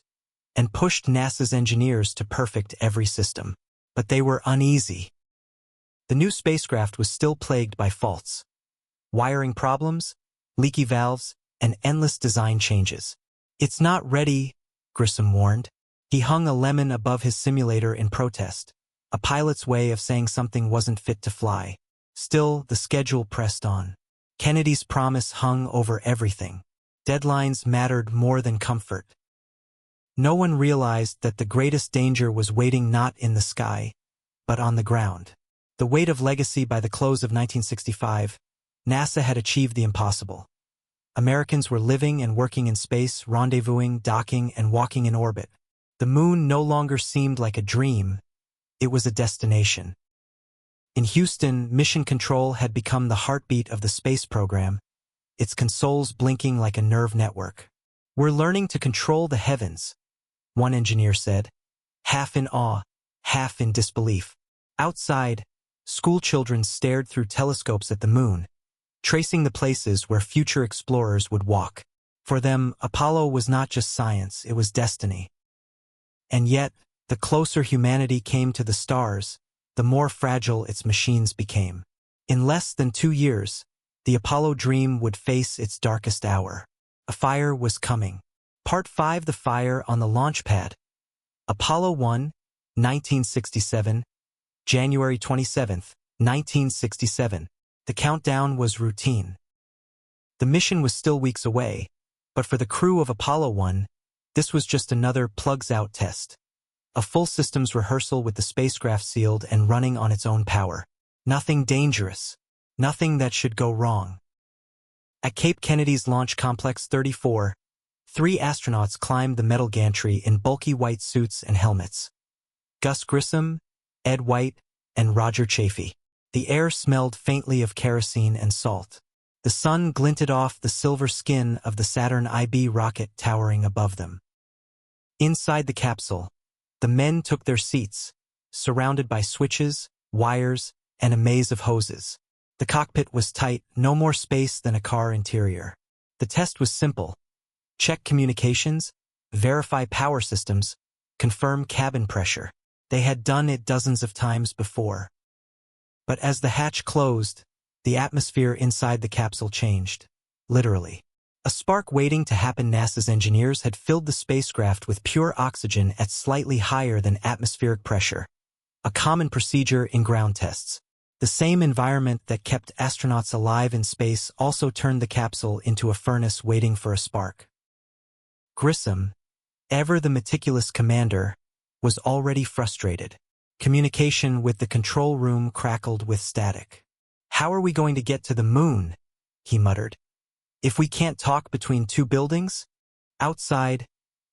and pushed NASA's engineers to perfect every system. But they were uneasy. The new spacecraft was still plagued by faults. Wiring problems, leaky valves, and endless design changes. "It's not ready," Grissom warned. He hung a lemon above his simulator in protest, a pilot's way of saying something wasn't fit to fly. Still, the schedule pressed on. Kennedy's promise hung over everything. Deadlines mattered more than comfort. No one realized that the greatest danger was waiting not in the sky, but on the ground. The weight of legacy. By the close of 1965, NASA had achieved the impossible. Americans were living and working in space, rendezvousing, docking, and walking in orbit. The moon no longer seemed like a dream, it was a destination. In Houston, Mission Control had become the heartbeat of the space program, its consoles blinking like a nerve network. "We're learning to control the heavens," one engineer said, half in awe, half in disbelief. Outside, schoolchildren stared through telescopes at the moon, tracing the places where future explorers would walk. For them, Apollo was not just science, it was destiny. And yet, the closer humanity came to the stars, the more fragile its machines became. In less than 2 years, the Apollo dream would face its darkest hour. A fire was coming. Part 5: The Fire on the Launch Pad. Apollo 1, 1967, January 27, 1967. The countdown was routine. The mission was still weeks away, but for the crew of Apollo 1, this was just another plugs-out test. A full systems rehearsal with the spacecraft sealed and running on its own power. Nothing dangerous. Nothing that should go wrong. At Cape Kennedy's Launch Complex 34, 3 astronauts climbed the metal gantry in bulky white suits and helmets. Gus Grissom, Ed White, and Roger Chaffee. The air smelled faintly of kerosene and salt. The sun glinted off the silver skin of the Saturn IB rocket towering above them. Inside the capsule, the men took their seats, surrounded by switches, wires, and a maze of hoses. The cockpit was tight, no more space than a car interior. The test was simple. Check communications, verify power systems, confirm cabin pressure. They had done it dozens of times before. But as the hatch closed, the atmosphere inside the capsule changed. Literally. A spark waiting to happen. NASA's engineers had filled the spacecraft with pure oxygen at slightly higher than atmospheric pressure. A common procedure in ground tests. The same environment that kept astronauts alive in space also turned the capsule into a furnace waiting for a spark. Grissom, ever the meticulous commander, was already frustrated. Communication with the control room crackled with static. "How are we going to get to the moon?" he muttered. "If we can't talk between 2 buildings?" Outside,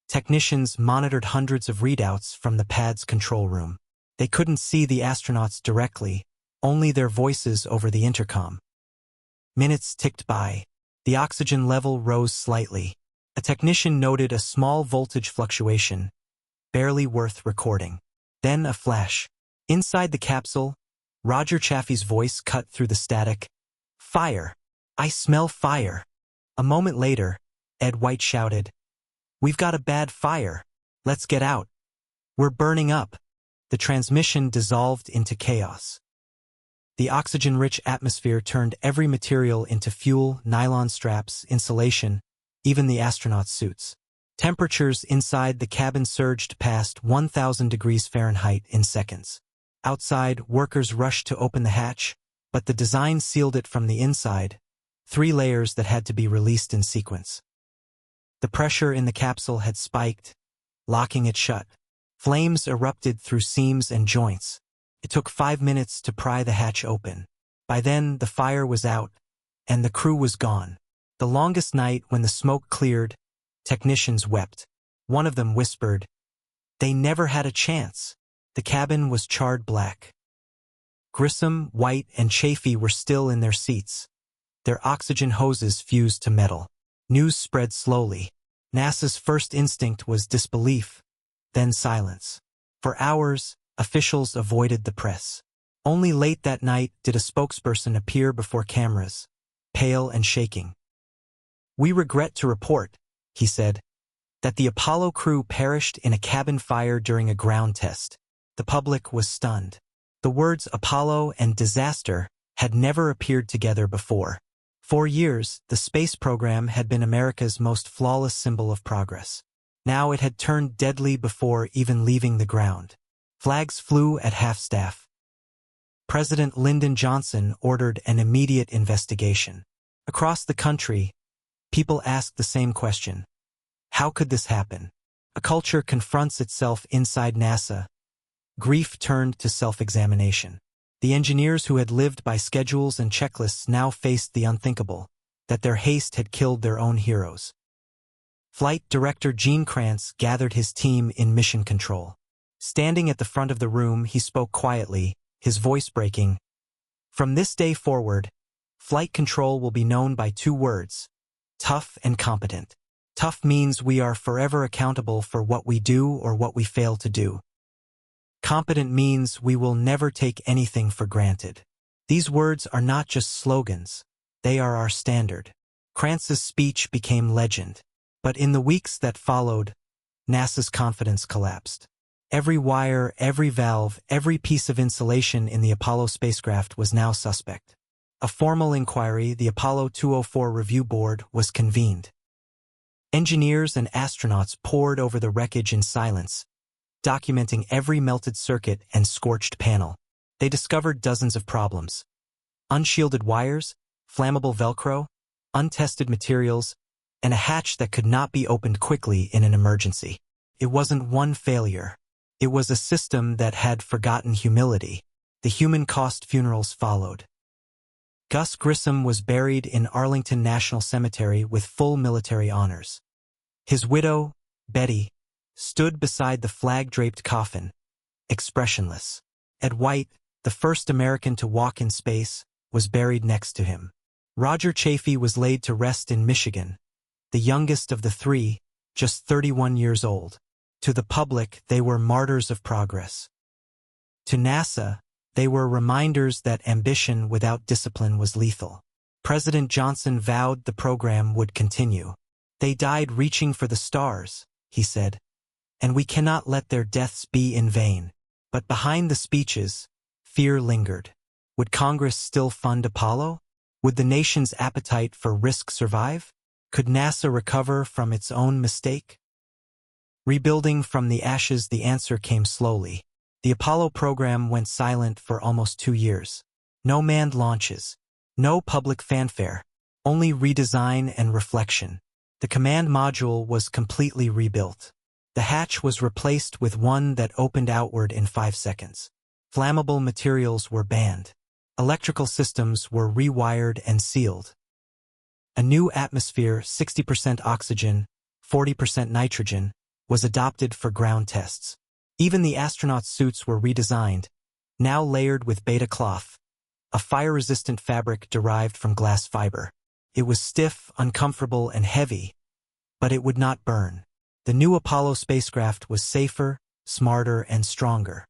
technicians monitored hundreds of readouts from the pad's control room. They couldn't see the astronauts directly, only their voices over the intercom. Minutes ticked by. The oxygen level rose slightly. A technician noted a small voltage fluctuation, barely worth recording. Then a flash. Inside the capsule, Roger Chaffee's voice cut through the static. "Fire! I smell fire!" A moment later, Ed White shouted, "We've got a bad fire. Let's get out. We're burning up." The transmission dissolved into chaos. The oxygen-rich atmosphere turned every material into fuel, nylon straps, insulation, even the astronaut suits. Temperatures inside the cabin surged past 1,000 degrees Fahrenheit in seconds. Outside, workers rushed to open the hatch, but the design sealed it from the inside, 3 layers that had to be released in sequence. The pressure in the capsule had spiked, locking it shut. Flames erupted through seams and joints. It took 5 minutes to pry the hatch open. By then, the fire was out, and the crew was gone. The longest night, when the smoke cleared, technicians wept. One of them whispered, "They never had a chance." The cabin was charred black. Grissom, White, and Chaffee were still in their seats. Their oxygen hoses fused to metal. News spread slowly. NASA's first instinct was disbelief, then silence. For hours, officials avoided the press. Only late that night did a spokesperson appear before cameras, pale and shaking. "We regret to report," he said, "that the Apollo crew perished in a cabin fire during a ground test." The public was stunned. The words Apollo and disaster had never appeared together before. For years, the space program had been America's most flawless symbol of progress. Now it had turned deadly before even leaving the ground. Flags flew at half-staff. President Lyndon Johnson ordered an immediate investigation. Across the country, people asked the same question. How could this happen? A culture confronts itself inside NASA. Grief turned to self-examination. The engineers who had lived by schedules and checklists now faced the unthinkable, that their haste had killed their own heroes. Flight Director Gene Kranz gathered his team in mission control. Standing at the front of the room, he spoke quietly, his voice breaking. "From this day forward, flight control will be known by two words: tough and competent. Tough means we are forever accountable for what we do or what we fail to do. Competent means we will never take anything for granted." These words are not just slogans, they are our standard. Kranz's speech became legend. But in the weeks that followed, NASA's confidence collapsed. Every wire, every valve, every piece of insulation in the Apollo spacecraft was now suspect. A formal inquiry, the Apollo 204 Review Board, was convened. Engineers and astronauts pored over the wreckage in silence, documenting every melted circuit and scorched panel. They discovered dozens of problems: unshielded wires, flammable Velcro, untested materials, and a hatch that could not be opened quickly in an emergency. It wasn't one failure. It was a system that had forgotten humility. The human cost funerals followed. Gus Grissom was buried in Arlington National Cemetery with full military honors. His widow, Betty, stood beside the flag-draped coffin, expressionless. Ed White, the first American to walk in space, was buried next to him. Roger Chaffee was laid to rest in Michigan, the youngest of the three, just 31 years old. To the public, they were martyrs of progress. To NASA, they were reminders that ambition without discipline was lethal. President Johnson vowed the program would continue. "They died reaching for the stars," he said, "and we cannot let their deaths be in vain." But behind the speeches, fear lingered. Would Congress still fund Apollo? Would the nation's appetite for risk survive? Could NASA recover from its own mistake? Rebuilding from the ashes, the answer came slowly. The Apollo program went silent for almost 2 years. No manned launches, no public fanfare, only redesign and reflection. The command module was completely rebuilt. The hatch was replaced with one that opened outward in 5 seconds. Flammable materials were banned. Electrical systems were rewired and sealed. A new atmosphere, 60% oxygen, 40% nitrogen, was adopted for ground tests. Even the astronauts' suits were redesigned, now layered with beta cloth, a fire-resistant fabric derived from glass fiber. It was stiff, uncomfortable, and heavy, but it would not burn. The new Apollo spacecraft was safer, smarter, and stronger.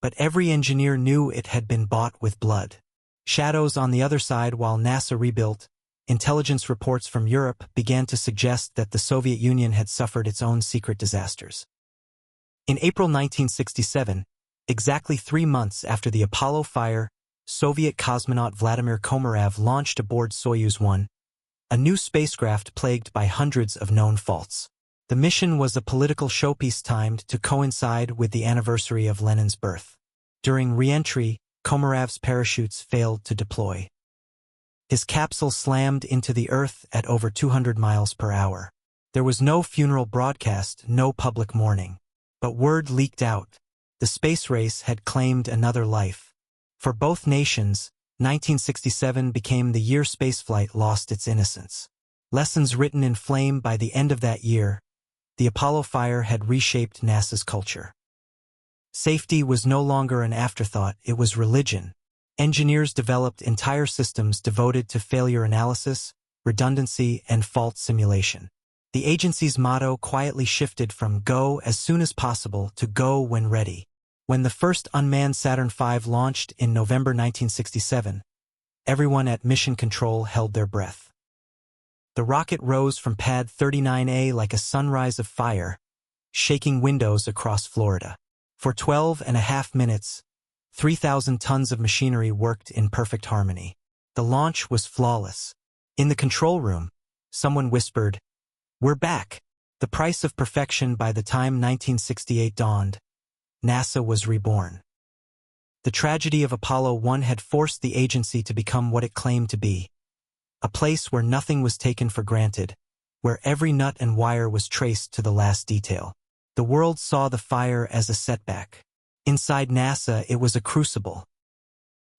But every engineer knew it had been bought with blood. Shadows on the other side. While NASA rebuilt, intelligence reports from Europe began to suggest that the Soviet Union had suffered its own secret disasters. In April 1967, exactly 3 months after the Apollo fire, Soviet cosmonaut Vladimir Komarov launched aboard Soyuz 1, a new spacecraft plagued by hundreds of known faults. The mission was a political showpiece timed to coincide with the anniversary of Lenin's birth. During re-entry, Komarov's parachutes failed to deploy. His capsule slammed into the Earth at over 200 miles per hour. There was no funeral broadcast, no public mourning. But word leaked out. The space race had claimed another life. For both nations, 1967 became the year spaceflight lost its innocence. Lessons written in flame. By the end of that year, the Apollo fire had reshaped NASA's culture. Safety was no longer an afterthought, it was religion. Engineers developed entire systems devoted to failure analysis, redundancy, and fault simulation. The agency's motto quietly shifted from "go as soon as possible" to "go when ready." When the first unmanned Saturn V launched in November 1967, everyone at Mission Control held their breath. The rocket rose from Pad 39A like a sunrise of fire, shaking windows across Florida. For 12.5 minutes, 3,000 tons of machinery worked in perfect harmony. The launch was flawless. In the control room, someone whispered, "We're back." The price of perfection. By the time 1968 dawned, NASA was reborn. The tragedy of Apollo 1 had forced the agency to become what it claimed to be, a place where nothing was taken for granted, where every nut and wire was traced to the last detail. The world saw the fire as a setback. Inside NASA, it was a crucible.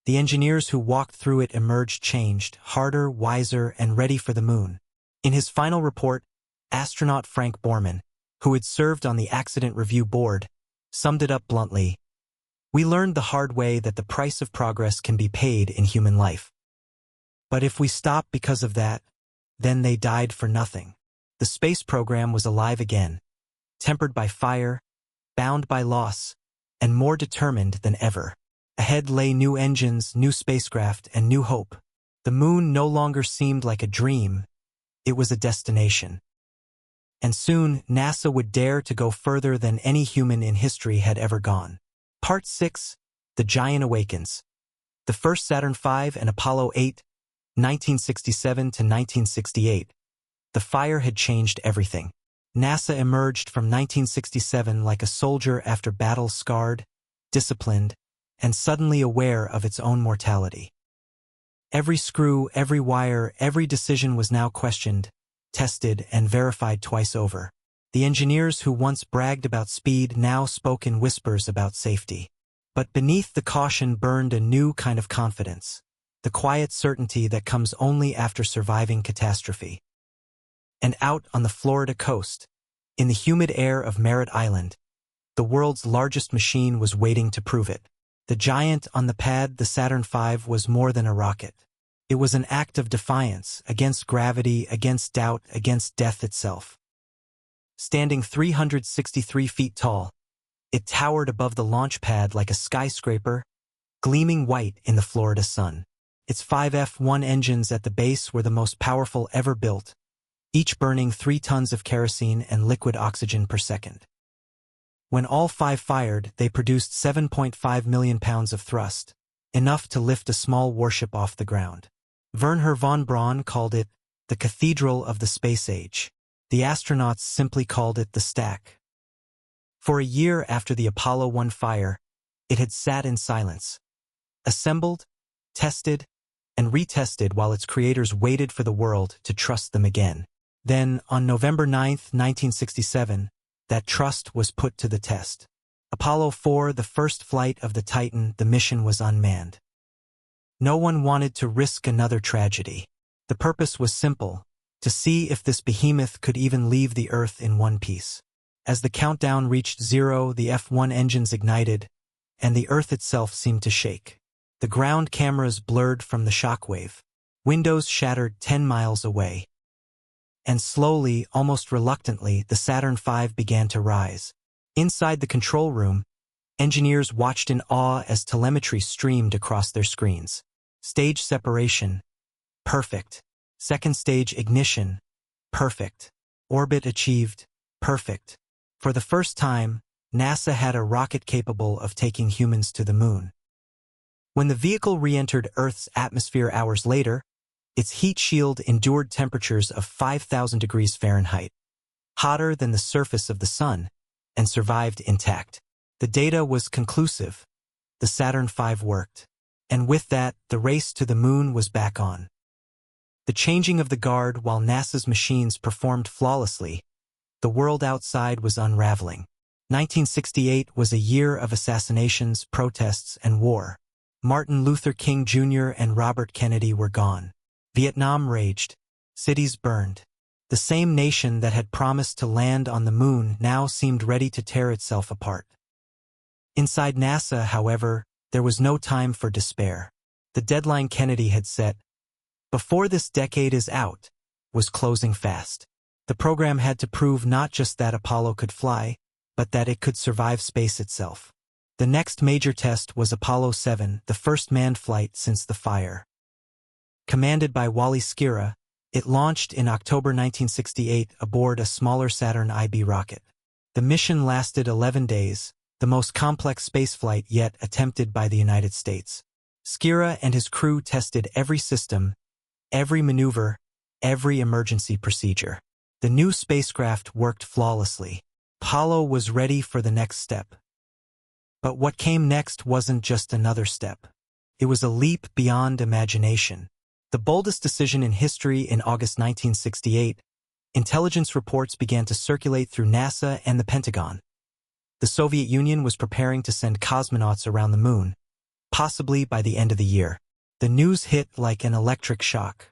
The engineers who walked through it emerged changed, harder, wiser, and ready for the moon. In his final report, astronaut Frank Borman, who had served on the Accident Review Board, summed it up bluntly: "We learned the hard way that the price of progress can be paid in human life. But if we stop because of that, then they died for nothing." The space program was alive again, tempered by fire, bound by loss, and more determined than ever. Ahead lay new engines, new spacecraft, and new hope. The moon no longer seemed like a dream, it was a destination. And soon, NASA would dare to go further than any human in history had ever gone. Part 6, The Giant Awakens. The first Saturn V and Apollo 8, 1967 to 1968. The fire had changed everything. NASA emerged from 1967 like a soldier after battle, scarred, disciplined, and suddenly aware of its own mortality. Every screw, every wire, every decision was now questioned, tested, and verified twice over. The engineers who once bragged about speed now spoke in whispers about safety. But beneath the caution burned a new kind of confidence, the quiet certainty that comes only after surviving catastrophe. And out on the Florida coast, in the humid air of Merritt Island, the world's largest machine was waiting to prove it. The giant on the pad, the Saturn V, was more than a rocket. It was an act of defiance against gravity, against doubt, against death itself. Standing 363 feet tall, it towered above the launch pad like a skyscraper, gleaming white in the Florida sun. Its 5 F1 engines at the base were the most powerful ever built, each burning 3 tons of kerosene and liquid oxygen per second. When all 5 fired, they produced 7.5 million pounds of thrust, enough to lift a small warship off the ground. Wernher von Braun called it the cathedral of the space age. The astronauts simply called it the stack. For a year after the Apollo 1 fire, it had sat in silence, assembled, tested, and retested while its creators waited for the world to trust them again. Then, on November 9, 1967, that trust was put to the test. Apollo 4, the first flight of the Titan, the mission was unmanned. No one wanted to risk another tragedy. The purpose was simple: to see if this behemoth could even leave the Earth in one piece. As the countdown reached 0, the F1 engines ignited, and the Earth itself seemed to shake. The ground cameras blurred from the shockwave. Windows shattered 10 miles away. And slowly, almost reluctantly, the Saturn V began to rise. Inside the control room, engineers watched in awe as telemetry streamed across their screens. Stage separation, perfect. Second stage ignition, perfect. Orbit achieved, perfect. For the first time, NASA had a rocket capable of taking humans to the moon. When the vehicle re-entered Earth's atmosphere hours later, its heat shield endured temperatures of 5,000 degrees Fahrenheit, hotter than the surface of the sun, and survived intact. The data was conclusive. The Saturn V worked. And with that, the race to the moon was back on. The changing of the guard while NASA's machines performed flawlessly, the world outside was unraveling. 1968 was a year of assassinations, protests, and war. Martin Luther King Jr. and Robert Kennedy were gone. Vietnam raged. Cities burned. The same nation that had promised to land on the moon now seemed ready to tear itself apart. Inside NASA, however, there was no time for despair. The deadline Kennedy had set, before this decade is out, was closing fast. The program had to prove not just that Apollo could fly, but that it could survive space itself. The next major test was Apollo 7, the first manned flight since the fire. Commanded by Wally Schirra, It launched in October 1968 aboard a smaller Saturn IB rocket. The mission lasted 11 days, the most complex spaceflight yet attempted by the United States. Schirra and his crew tested every system, every maneuver, every emergency procedure. The new spacecraft worked flawlessly. Apollo was ready for the next step. But what came next wasn't just another step. It was a leap beyond imagination. The boldest decision in history in August 1968, intelligence reports began to circulate through NASA and the Pentagon. The Soviet Union was preparing to send cosmonauts around the moon, possibly by the end of the year. The news hit like an electric shock.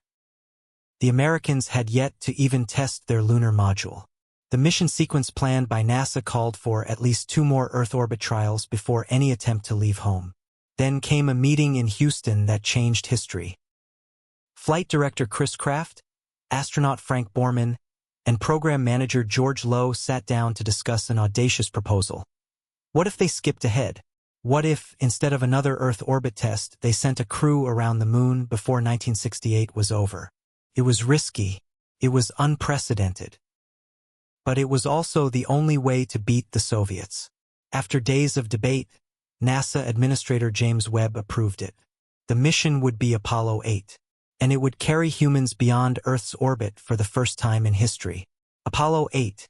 The Americans had yet to even test their lunar module. The mission sequence planned by NASA called for at least 2 more Earth orbit trials before any attempt to leave home. Then came a meeting in Houston that changed history. Flight Director Chris Kraft, astronaut Frank Borman, and Program Manager George Low sat down to discuss an audacious proposal. What if they skipped ahead? What if, instead of another Earth orbit test, they sent a crew around the moon before 1968 was over? It was risky. It was unprecedented. But it was also the only way to beat the Soviets. After days of debate, NASA Administrator James Webb approved it. The mission would be Apollo 8. And it would carry humans beyond Earth's orbit for the first time in history. Apollo 8.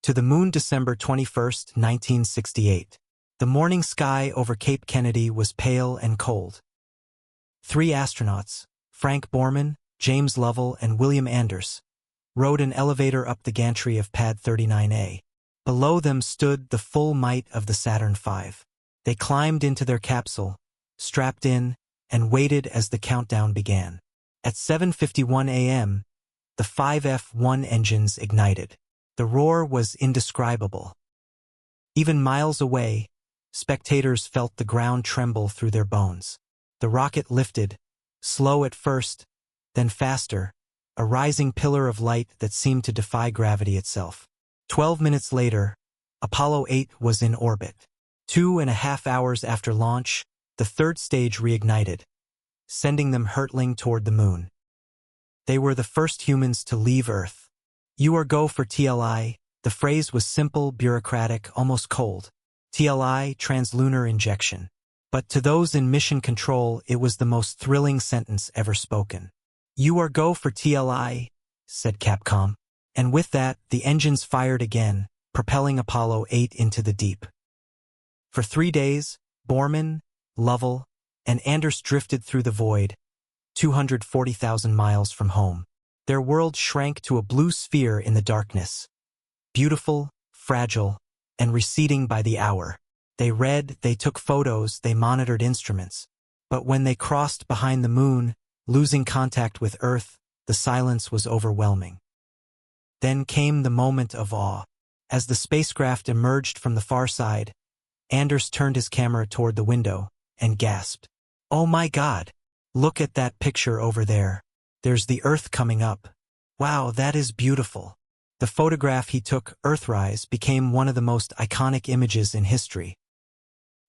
To the moon, December 21, 1968. The morning sky over Cape Kennedy was pale and cold. 3 astronauts, Frank Borman, James Lovell, and William Anders, rode an elevator up the gantry of Pad 39A. Below them stood the full might of the Saturn V. They climbed into their capsule, strapped in, and waited as the countdown began. At 7:51 a.m., the 5F-1 engines ignited. The roar was indescribable. Even miles away, spectators felt the ground tremble through their bones. The rocket lifted, slow at first, then faster, a rising pillar of light that seemed to defy gravity itself. 12 minutes later, Apollo 8 was in orbit. 2.5 hours after launch, the third stage reignited, sending them hurtling toward the moon. They were the first humans to leave Earth. "You are go for TLI." The phrase was simple, bureaucratic, almost cold. TLI, translunar injection. But to those in mission control, it was the most thrilling sentence ever spoken. "You are go for TLI," said Capcom. And with that, the engines fired again, propelling Apollo 8 into the deep. For 3 days, Borman, Lovell, and Anders drifted through the void, 240,000 miles from home. Their world shrank to a blue sphere in the darkness. Beautiful, fragile, and receding by the hour. They read, they took photos, they monitored instruments. But when they crossed behind the moon, losing contact with Earth, the silence was overwhelming. Then came the moment of awe. As the spacecraft emerged from the far side, Anders turned his camera toward the window and gasped. "Oh my God! Look at that picture over there. There's the Earth coming up. Wow, that is beautiful." The photograph he took, Earthrise, became one of the most iconic images in history.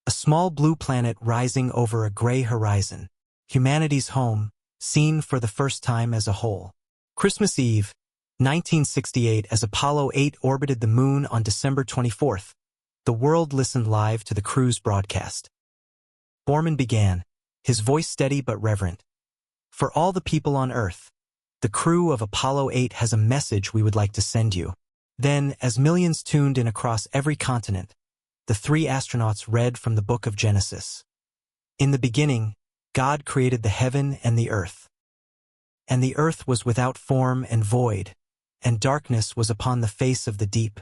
A small blue planet rising over a gray horizon. Humanity's home, seen for the first time as a whole. Christmas Eve, 1968, as Apollo 8 orbited the moon on December 24th, the world listened live to the crew's broadcast. Borman began, his voice steady but reverent. "For all the people on Earth, the crew of Apollo 8 has a message we would like to send you." Then, as millions tuned in across every continent, the 3 astronauts read from the book of Genesis. "In the beginning, God created the heaven and the earth. And the earth was without form and void, and darkness was upon the face of the deep."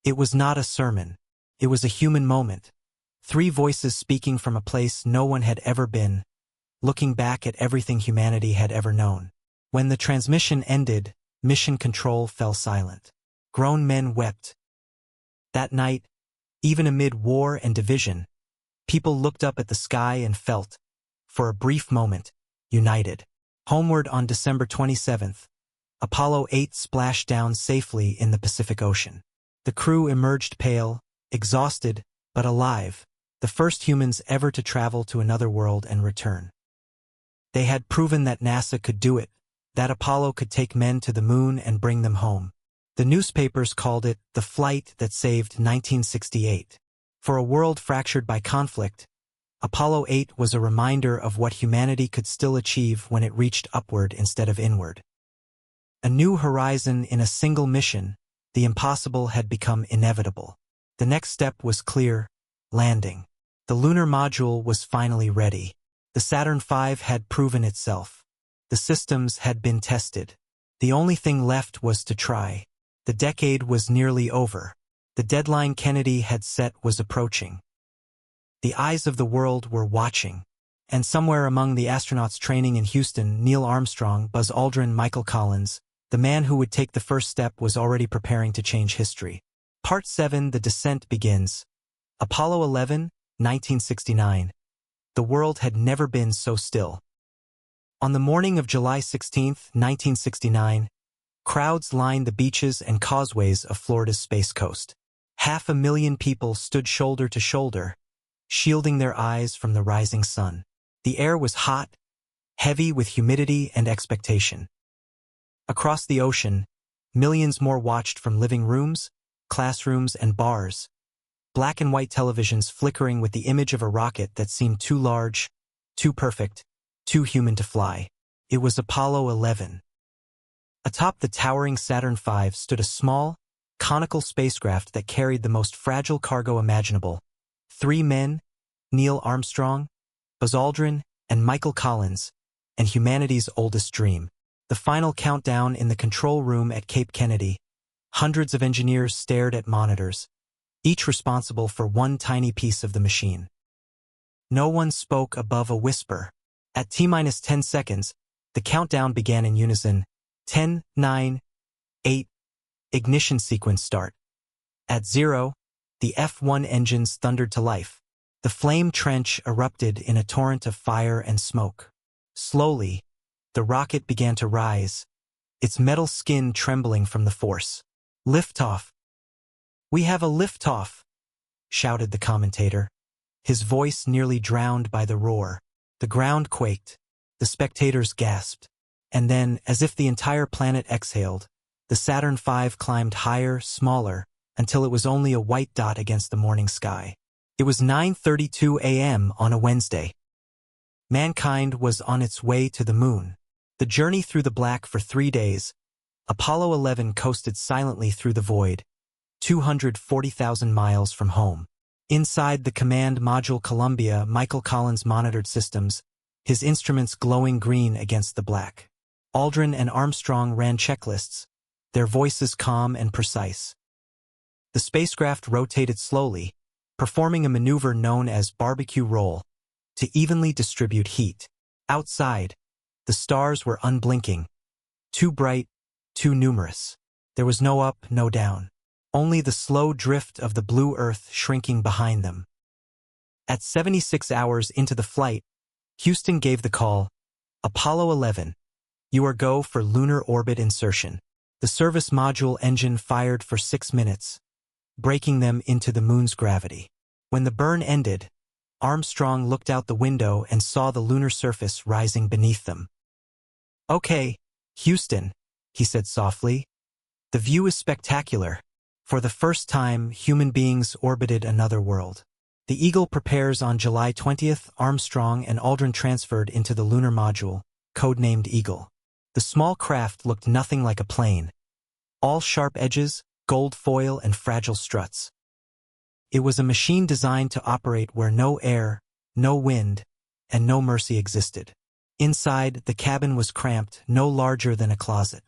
It was not a sermon. It was a human moment. 3 voices speaking from a place no one had ever been, looking back at everything humanity had ever known. When the transmission ended, mission control fell silent. Grown men wept. That night, even amid war and division, people looked up at the sky and felt, for a brief moment, united. Homeward on December 27th, Apollo 8 splashed down safely in the Pacific Ocean. The crew emerged pale, exhausted, but alive, the first humans ever to travel to another world and return. They had proven that NASA could do it. that Apollo could take men to the moon and bring them home. The newspapers called it the flight that saved 1968. For a world fractured by conflict, Apollo 8 was a reminder of what humanity could still achieve when it reached upward instead of inward. A new horizon in a single mission, the impossible had become inevitable. The next step was clear: landing. The lunar module was finally ready. The Saturn V had proven itself. The systems had been tested. The only thing left was to try. The decade was nearly over. The deadline Kennedy had set was approaching. The eyes of the world were watching. And somewhere among the astronauts training in Houston, Neil Armstrong, Buzz Aldrin, Michael Collins, the man who would take the first step was already preparing to change history. Part 7: The Descent begins. Apollo 11, 1969. The world had never been so still. On the morning of July 16, 1969, crowds lined the beaches and causeways of Florida's Space Coast. 500,000 people stood shoulder to shoulder, shielding their eyes from the rising sun. The air was hot, heavy with humidity and expectation. Across the ocean, millions more watched from living rooms, classrooms, and bars, black and white televisions flickering with the image of a rocket that seemed too large, too perfect, too human to fly. It was Apollo 11. Atop the towering Saturn V stood a small, conical spacecraft that carried the most fragile cargo imaginable. 3 men, Neil Armstrong, Buzz Aldrin, and Michael Collins, and humanity's oldest dream. The final countdown in the control room at Cape Kennedy. Hundreds of engineers stared at monitors, each responsible for one tiny piece of the machine. No one spoke above a whisper. At T-minus 10 seconds, the countdown began in unison. 10, 9, 8, ignition sequence start. At 0, the F-1 engines thundered to life. The flame trench erupted in a torrent of fire and smoke. Slowly, the rocket began to rise, its metal skin trembling from the force. "Liftoff! We have a liftoff!" shouted the commentator, his voice nearly drowned by the roar. The ground quaked, the spectators gasped, and then, as if the entire planet exhaled, the Saturn V climbed higher, smaller, until it was only a white dot against the morning sky. It was 9:32 a.m. on a Wednesday. Mankind was on its way to the moon. The journey through the black for 3 days, Apollo 11 coasted silently through the void, 240,000 miles from home. Inside the command module Columbia, Michael Collins monitored systems, his instruments glowing green against the black. Aldrin and Armstrong ran checklists, their voices calm and precise. The spacecraft rotated slowly, performing a maneuver known as barbecue roll, to evenly distribute heat. Outside, the stars were unblinking, too bright, too numerous. There was no up, no down. Only the slow drift of the blue Earth shrinking behind them. At 76 hours into the flight, Houston gave the call, "Apollo 11, you are go for lunar orbit insertion." The service module engine fired for 6 minutes, breaking them into the moon's gravity. When the burn ended, Armstrong looked out the window and saw the lunar surface rising beneath them. "Okay, Houston," he said softly. "The view is spectacular. For the first time, human beings orbited another world." The Eagle prepares on July 20th. Armstrong and Aldrin transferred into the lunar module, codenamed Eagle. The small craft looked nothing like a plane. All sharp edges, gold foil, and fragile struts. It was a machine designed to operate where no air, no wind, and no mercy existed. Inside, the cabin was cramped, no larger than a closet.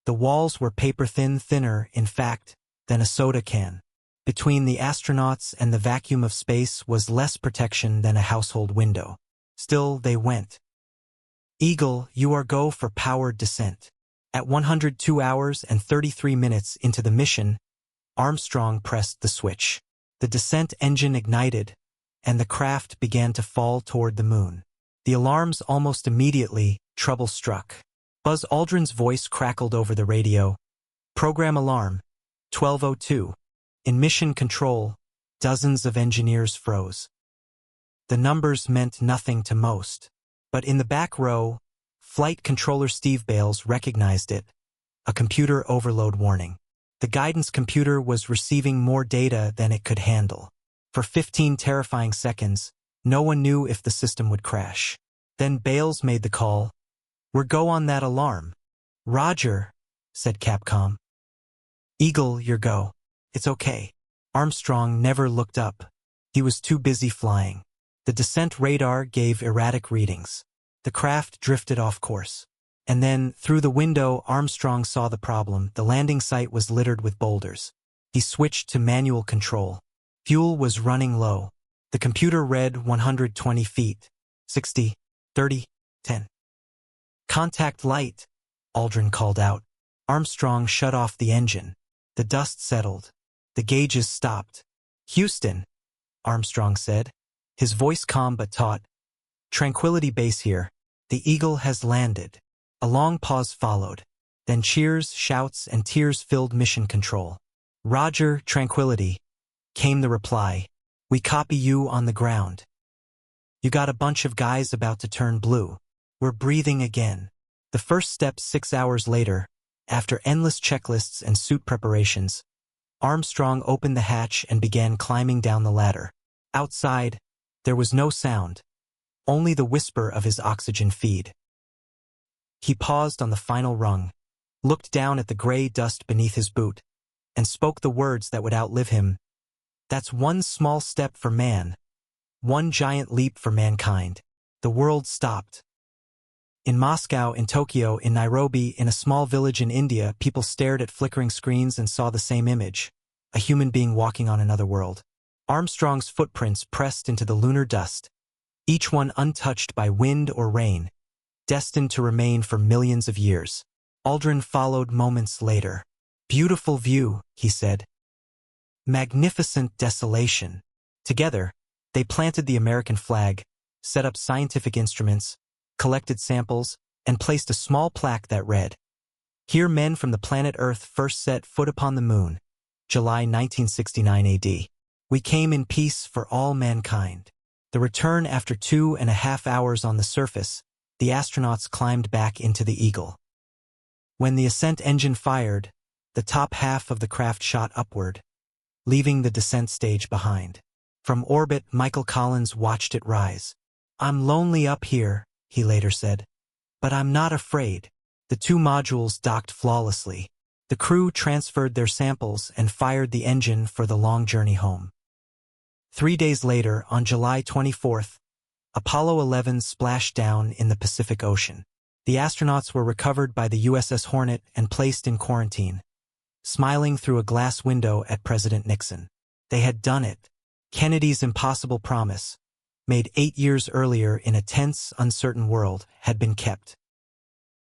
The walls were paper-thin, thinner, in fact, than a soda can. Between the astronauts and the vacuum of space was less protection than a household window. Still, they went. "Eagle, you are go for powered descent." At 102 hours and 33 minutes into the mission, Armstrong pressed the switch. The descent engine ignited, and the craft began to fall toward the moon. The alarms almost immediately, trouble struck. Buzz Aldrin's voice crackled over the radio. "Program alarm, 12:02. In mission control, dozens of engineers froze. The numbers meant nothing to most. But in the back row, Flight controller Steve Bales recognized it, a computer overload warning. The guidance computer was receiving more data than it could handle. For 15 terrifying seconds, no one knew if the system would crash. Then Bales made the call. "We're go on that alarm." "Roger," said Capcom. "Eagle, you're go." "It's okay." Armstrong never looked up. He was too busy flying. The descent radar gave erratic readings. The craft drifted off course. And then, through the window, Armstrong saw the problem. The landing site was littered with boulders. He switched to manual control. Fuel was running low. The computer read 120 feet. 60, 30, 10. "Contact light," Aldrin called out. Armstrong shut off the engine. The dust settled. The gauges stopped. "Houston," Armstrong said, his voice calm but taut. "Tranquility Base here. The Eagle has landed." A long pause followed. Then cheers, shouts, and tears filled mission control. "Roger, Tranquility," came the reply. "We copy you on the ground. You got a bunch of guys about to turn blue. We're breathing again." The first step 6 hours later, after endless checklists and suit preparations, Armstrong opened the hatch and began climbing down the ladder. Outside, there was no sound, only the whisper of his oxygen feed. He paused on the final rung, looked down at the gray dust beneath his boot, and spoke the words that would outlive him. "That's one small step for man, one giant leap for mankind." The world stopped. In Moscow, in Tokyo, in Nairobi, in a small village in India, people stared at flickering screens and saw the same image, a human being walking on another world. Armstrong's footprints pressed into the lunar dust, each one untouched by wind or rain, destined to remain for millions of years. Aldrin followed moments later. "Beautiful view," he said. "Magnificent desolation." Together, they planted the American flag, set up scientific instruments, collected samples, and placed a small plaque that read, "Here men from the planet Earth first set foot upon the moon, July 1969 AD. We came in peace for all mankind." The return after 2.5 hours on the surface, the astronauts climbed back into the Eagle. When the ascent engine fired, the top half of the craft shot upward, leaving the descent stage behind. From orbit, Michael Collins watched it rise. "I'm lonely up here," he later said, "but I'm not afraid." The two modules docked flawlessly. The crew transferred their samples and fired the engine for the long journey home. 3 days later, on July 24th, Apollo 11 splashed down in the Pacific Ocean. The astronauts were recovered by the USS Hornet and placed in quarantine, smiling through a glass window at President Nixon. They had done it. Kennedy's impossible promise, made 8 years earlier in a tense, uncertain world, had been kept.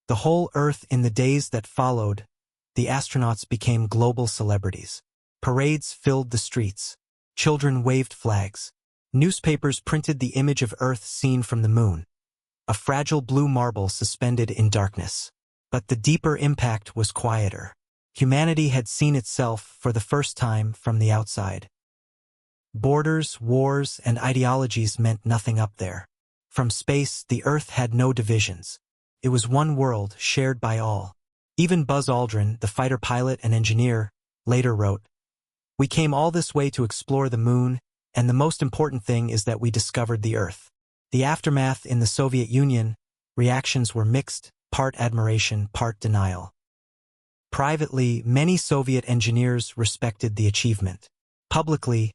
The whole Earth in the days that followed, the astronauts became global celebrities. Parades filled the streets. Children waved flags. Newspapers printed the image of Earth seen from the moon, a fragile blue marble suspended in darkness. But the deeper impact was quieter. Humanity had seen itself for the first time from the outside. Borders, wars, and ideologies meant nothing up there. From space, the Earth had no divisions. It was one world shared by all. Even Buzz Aldrin, the fighter pilot and engineer, later wrote, "We came all this way to explore the moon, and the most important thing is that we discovered the Earth." The aftermath in the Soviet Union, reactions were mixed, part admiration, part denial. Privately, many Soviet engineers respected the achievement. Publicly,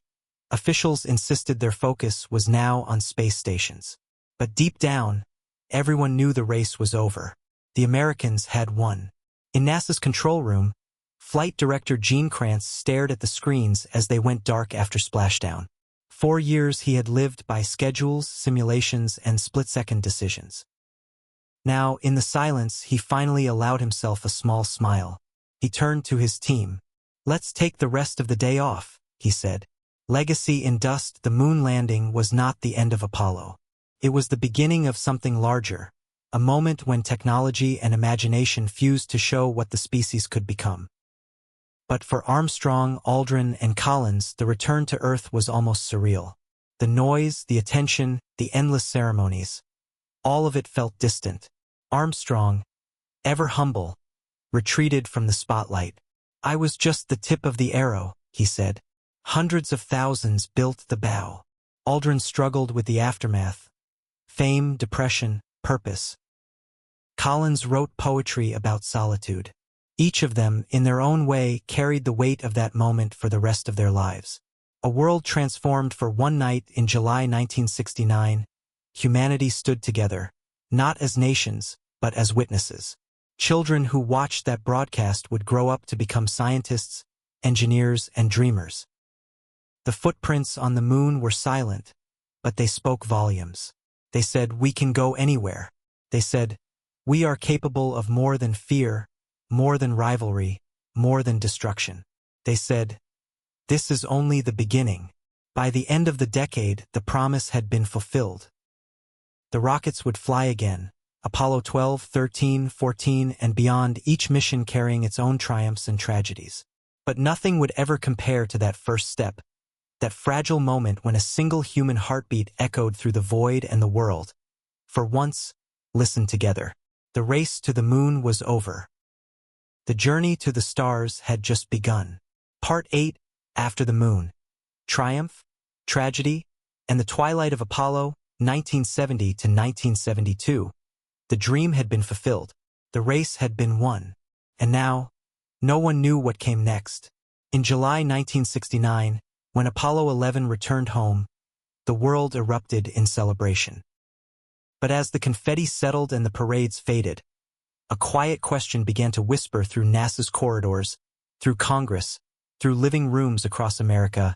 officials insisted their focus was now on space stations. But deep down, everyone knew the race was over. The Americans had won. In NASA's control room, Flight Director Gene Kranz stared at the screens as they went dark after splashdown. 4 years he had lived by schedules, simulations, and split-second decisions. Now, in the silence, he finally allowed himself a small smile. He turned to his team. "Let's take the rest of the day off," he said. Legacy in dust, the moon landing was not the end of Apollo. It was the beginning of something larger, a moment when technology and imagination fused to show what the species could become. But for Armstrong, Aldrin, and Collins, the return to Earth was almost surreal. The noise, the attention, the endless ceremonies. All of it felt distant. Armstrong, ever humble, retreated from the spotlight. "I was just the tip of the arrow," he said. "Hundreds of thousands built the bow." Aldrin struggled with the aftermath. Fame, depression, purpose. Collins wrote poetry about solitude. Each of them, in their own way, carried the weight of that moment for the rest of their lives. A world transformed for one night in July 1969, humanity stood together, not as nations, but as witnesses. Children who watched that broadcast would grow up to become scientists, engineers, and dreamers. The footprints on the moon were silent, but they spoke volumes. They said, "We can go anywhere." They said, "We are capable of more than fear, more than rivalry, more than destruction." They said, "This is only the beginning." By the end of the decade, the promise had been fulfilled. The rockets would fly again, Apollo 12, 13, 14, and beyond, each mission carrying its own triumphs and tragedies. But nothing would ever compare to that first step, that fragile moment when a single human heartbeat echoed through the void and the world. For once, listened together. The race to the moon was over. The journey to the stars had just begun. Part 8, After the Moon. Triumph, Tragedy, and the Twilight of Apollo, 1970 to 1972. The dream had been fulfilled. The race had been won. And now, no one knew what came next. In July 1969, when Apollo 11 returned home, the world erupted in celebration. But as the confetti settled and the parades faded, a quiet question began to whisper through NASA's corridors, through Congress, through living rooms across America.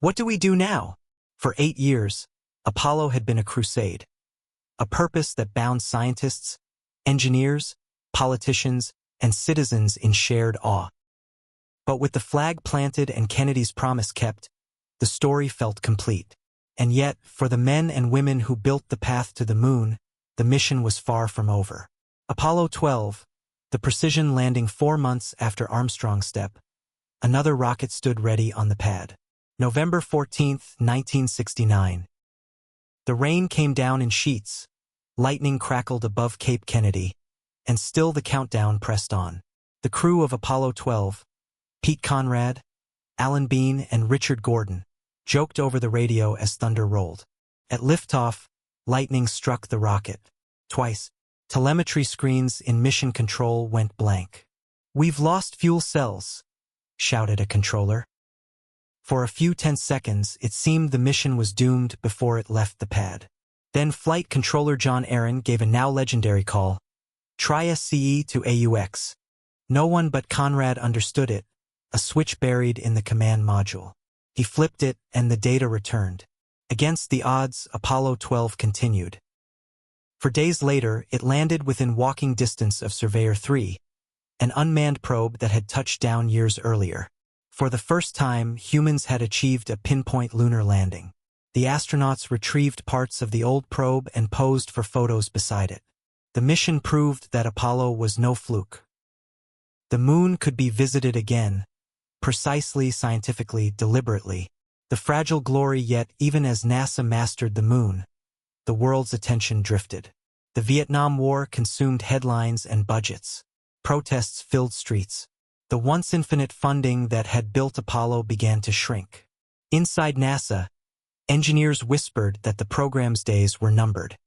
What do we do now? For 8 years, Apollo had been a crusade. A purpose that bound scientists, engineers, politicians, and citizens in shared awe. But with the flag planted and Kennedy's promise kept, the story felt complete. And yet, for the men and women who built the path to the moon, the mission was far from over. Apollo 12, the precision landing 4 months after Armstrong's step, another rocket stood ready on the pad. November 14, 1969. The rain came down in sheets, lightning crackled above Cape Kennedy, and still the countdown pressed on. The crew of Apollo 12, Pete Conrad, Alan Bean, and Richard Gordon, joked over the radio as thunder rolled. At liftoff, lightning struck the rocket. Twice, telemetry screens in mission control went blank. "We've lost fuel cells," shouted a controller. For a few tense seconds, it seemed the mission was doomed before it left the pad. Then flight controller John Aaron gave a now legendary call, "Try SCE to AUX." No one but Conrad understood it, a switch buried in the command module. He flipped it, and the data returned. Against the odds, Apollo 12 continued. For days later, it landed within walking distance of Surveyor 3, an unmanned probe that had touched down years earlier. For the first time, humans had achieved a pinpoint lunar landing. The astronauts retrieved parts of the old probe and posed for photos beside it. The mission proved that Apollo was no fluke. The moon could be visited again, precisely, scientifically, deliberately. The fragile glory, yet even as NASA mastered the moon, the world's attention drifted. The Vietnam War consumed headlines and budgets. Protests filled streets. The once infinite funding that had built Apollo began to shrink. Inside NASA, engineers whispered that the program's days were numbered.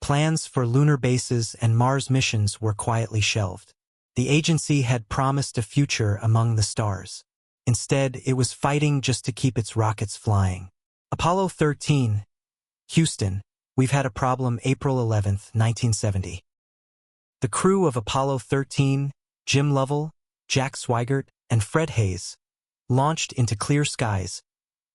Plans for lunar bases and Mars missions were quietly shelved. The agency had promised a future among the stars. Instead, it was fighting just to keep its rockets flying. Apollo 13, Houston, we've had a problem. April 11, 1970. The crew of Apollo 13, Jim Lovell, Jack Swigert, and Fred Hayes, launched into clear skies,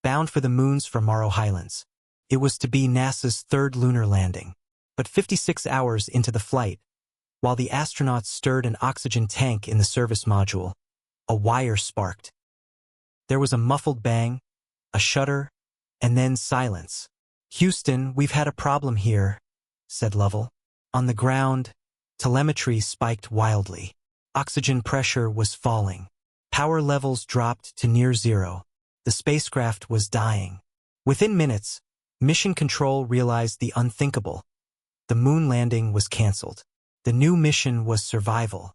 bound for the moon's Morrow Highlands. It was to be NASA's third lunar landing. But 56 hours into the flight, while the astronauts stirred an oxygen tank in the service module, a wire sparked. There was a muffled bang, a shudder, and then silence. "Houston, we've had a problem here," said Lovell. On the ground, telemetry spiked wildly. Oxygen pressure was falling. Power levels dropped to near zero. The spacecraft was dying. Within minutes, Mission Control realized the unthinkable. the moon landing was cancelled. The new mission was survival.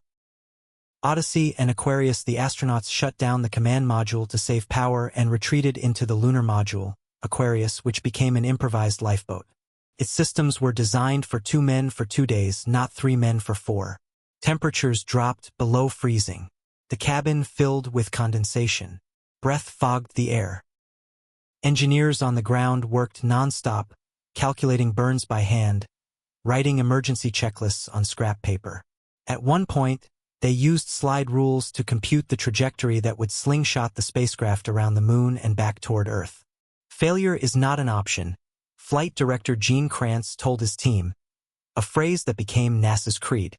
Odyssey and Aquarius, the astronauts shut down the command module to save power and retreated into the lunar module, Aquarius, which became an improvised lifeboat. Its systems were designed for 2 men for 2 days, not 3 men for 4. Temperatures dropped below freezing. The cabin filled with condensation. Breath fogged the air. Engineers on the ground worked non-stop, calculating burns by hand, writing emergency checklists on scrap paper. At one point, they used slide rules to compute the trajectory that would slingshot the spacecraft around the moon and back toward Earth. Failure is not an option, Flight Director Gene Kranz told his team, a phrase that became NASA's creed.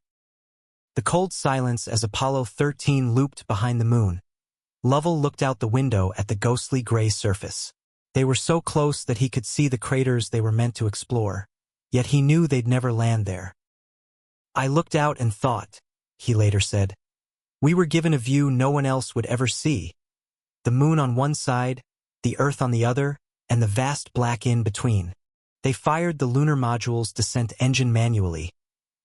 The cold silence as Apollo 13 looped behind the moon. Lovell looked out the window at the ghostly gray surface. They were so close that he could see the craters they were meant to explore, yet he knew they'd never land there. "I looked out and thought," he later said, "we were given a view no one else would ever see. The moon on one side, the Earth on the other, and the vast black in between." They fired the lunar module's descent engine manually,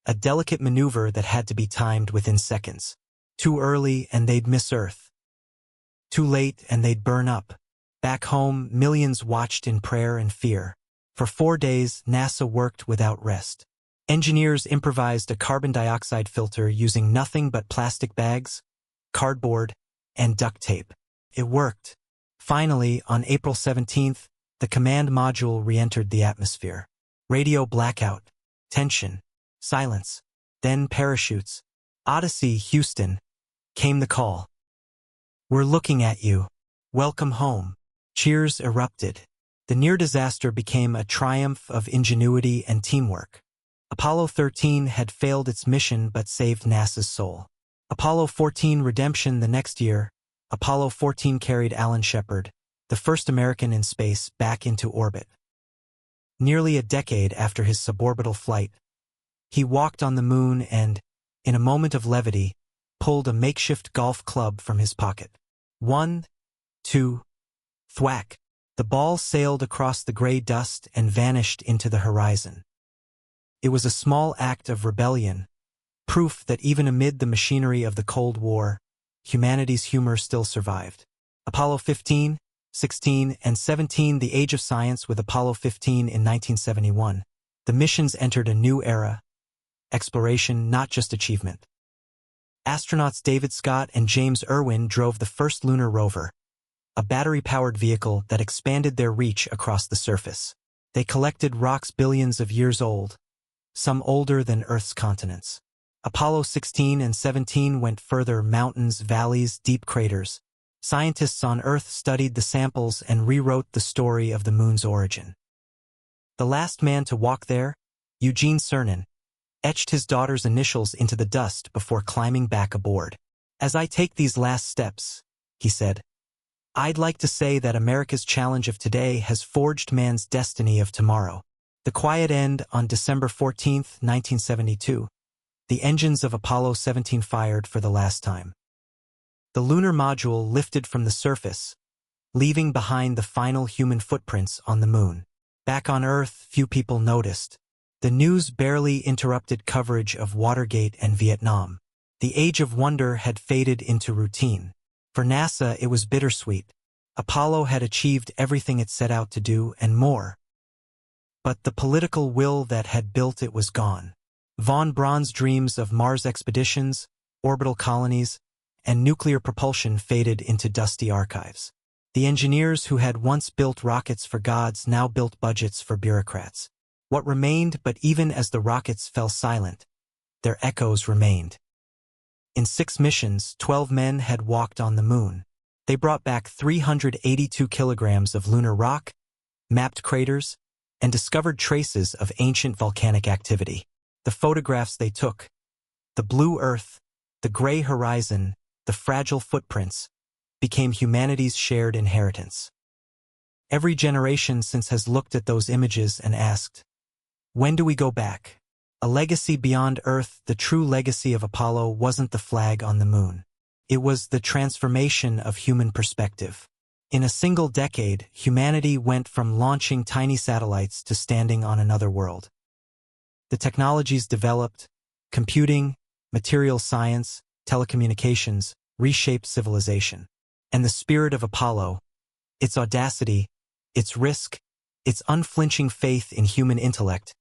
a delicate maneuver that had to be timed within seconds. Too early and they'd miss Earth. Too late and they'd burn up. Back home, millions watched in prayer and fear. For 4 days, NASA worked without rest. Engineers improvised a carbon dioxide filter using nothing but plastic bags, cardboard, and duct tape. It worked. Finally, on April 17th, the command module re-entered the atmosphere. Radio blackout, tension, silence, then parachutes. Odyssey, Houston, came the call. "We're looking at you. Welcome home." Cheers erupted. The near disaster became a triumph of ingenuity and teamwork. Apollo 13 had failed its mission but saved NASA's soul. Apollo 14 redemption the next year, Apollo 14 carried Alan Shepard, the first American in space, back into orbit. Nearly a decade after his suborbital flight, he walked on the moon and, in a moment of levity, pulled a makeshift golf club from his pocket. 1, 2, thwack. The ball sailed across the gray dust and vanished into the horizon. It was a small act of rebellion, proof that even amid the machinery of the Cold War, humanity's humor still survived. Apollo 15, 16, and 17, the age of science with Apollo 15 in 1971. The missions entered a new era, exploration, not just achievement. Astronauts David Scott and James Irwin drove the first lunar rover, a battery-powered vehicle that expanded their reach across the surface. They collected rocks billions of years old, some older than Earth's continents. Apollo 16 and 17 went further: mountains, valleys, deep craters. Scientists on Earth studied the samples and rewrote the story of the moon's origin. The last man to walk there, Eugene Cernan, etched his daughter's initials into the dust before climbing back aboard. "As I take these last steps," he said, "I'd like to say that America's challenge of today has forged man's destiny of tomorrow." The quiet end on December 14, 1972. The engines of Apollo 17 fired for the last time. The lunar module lifted from the surface, leaving behind the final human footprints on the moon. Back on Earth, few people noticed. The news barely interrupted coverage of Watergate and Vietnam. The age of wonder had faded into routine. For NASA, it was bittersweet. Apollo had achieved everything it set out to do and more. But the political will that had built it was gone. Von Braun's dreams of Mars expeditions, orbital colonies, and nuclear propulsion faded into dusty archives. The engineers who had once built rockets for gods now built budgets for bureaucrats. What remained, but even as the rockets fell silent, their echoes remained. In 6 missions, 12 men had walked on the moon. They brought back 382 kilograms of lunar rock, mapped craters, and discovered traces of ancient volcanic activity. The photographs they took, the blue Earth, the gray horizon, the fragile footprints, became humanity's shared inheritance. Every generation since has looked at those images and asked, when do we go back? A legacy beyond Earth. The true legacy of Apollo wasn't the flag on the moon. It was the transformation of human perspective. In a single decade, humanity went from launching tiny satellites to standing on another world. The technologies developed, computing, material science, telecommunications, reshaped civilization. And the spirit of Apollo, its audacity, its risk, its unflinching faith in human intellect,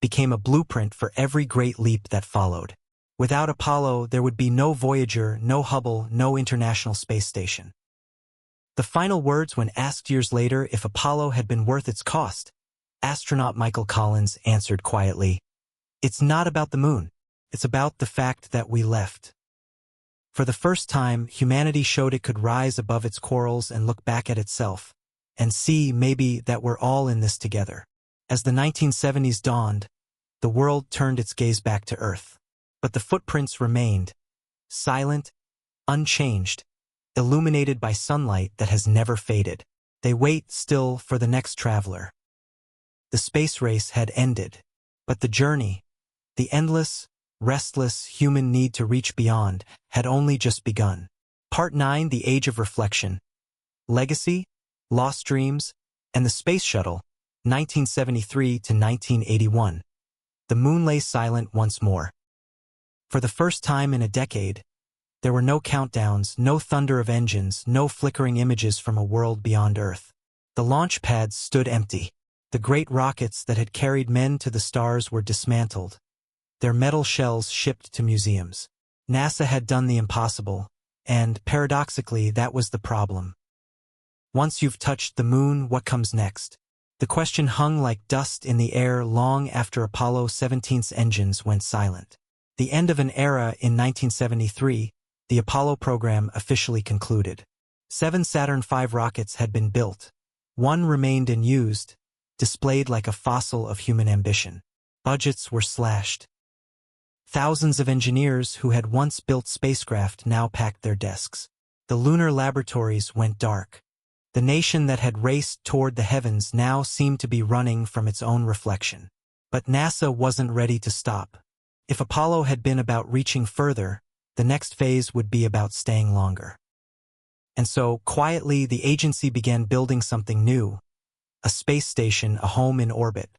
became a blueprint for every great leap that followed. Without Apollo, there would be no Voyager, no Hubble, no International Space Station. The final words when asked years later if Apollo had been worth its cost, astronaut Michael Collins answered quietly, "It's not about the moon. It's about the fact that we left." For the first time, humanity showed it could rise above its quarrels and look back at itself, and see, maybe, that we're all in this together. As the 1970s dawned, the world turned its gaze back to Earth. But the footprints remained, silent, unchanged, illuminated by sunlight that has never faded. They wait still for the next traveler. The space race had ended, but the journey, the endless, restless human need to reach beyond, had only just begun. Part 9: The Age of Reflection. Legacy, Lost Dreams, and the Space Shuttle, 1973 to 1981. The moon lay silent once more. For the first time in a decade, there were no countdowns, no thunder of engines, no flickering images from a world beyond Earth. The launch pads stood empty. The great rockets that had carried men to the stars were dismantled, their metal shells shipped to museums. NASA had done the impossible, and, paradoxically, that was the problem. Once you've touched the moon, what comes next? The question hung like dust in the air long after Apollo 17's engines went silent. The end of an era in 1973, the Apollo program officially concluded. 7 Saturn V rockets had been built. One remained unused, displayed like a fossil of human ambition. Budgets were slashed. Thousands of engineers who had once built spacecraft now packed their desks. The lunar laboratories went dark. The nation that had raced toward the heavens now seemed to be running from its own reflection. But NASA wasn't ready to stop. If Apollo had been about reaching further, the next phase would be about staying longer. And so, quietly, the agency began building something new. A space station, a home in orbit.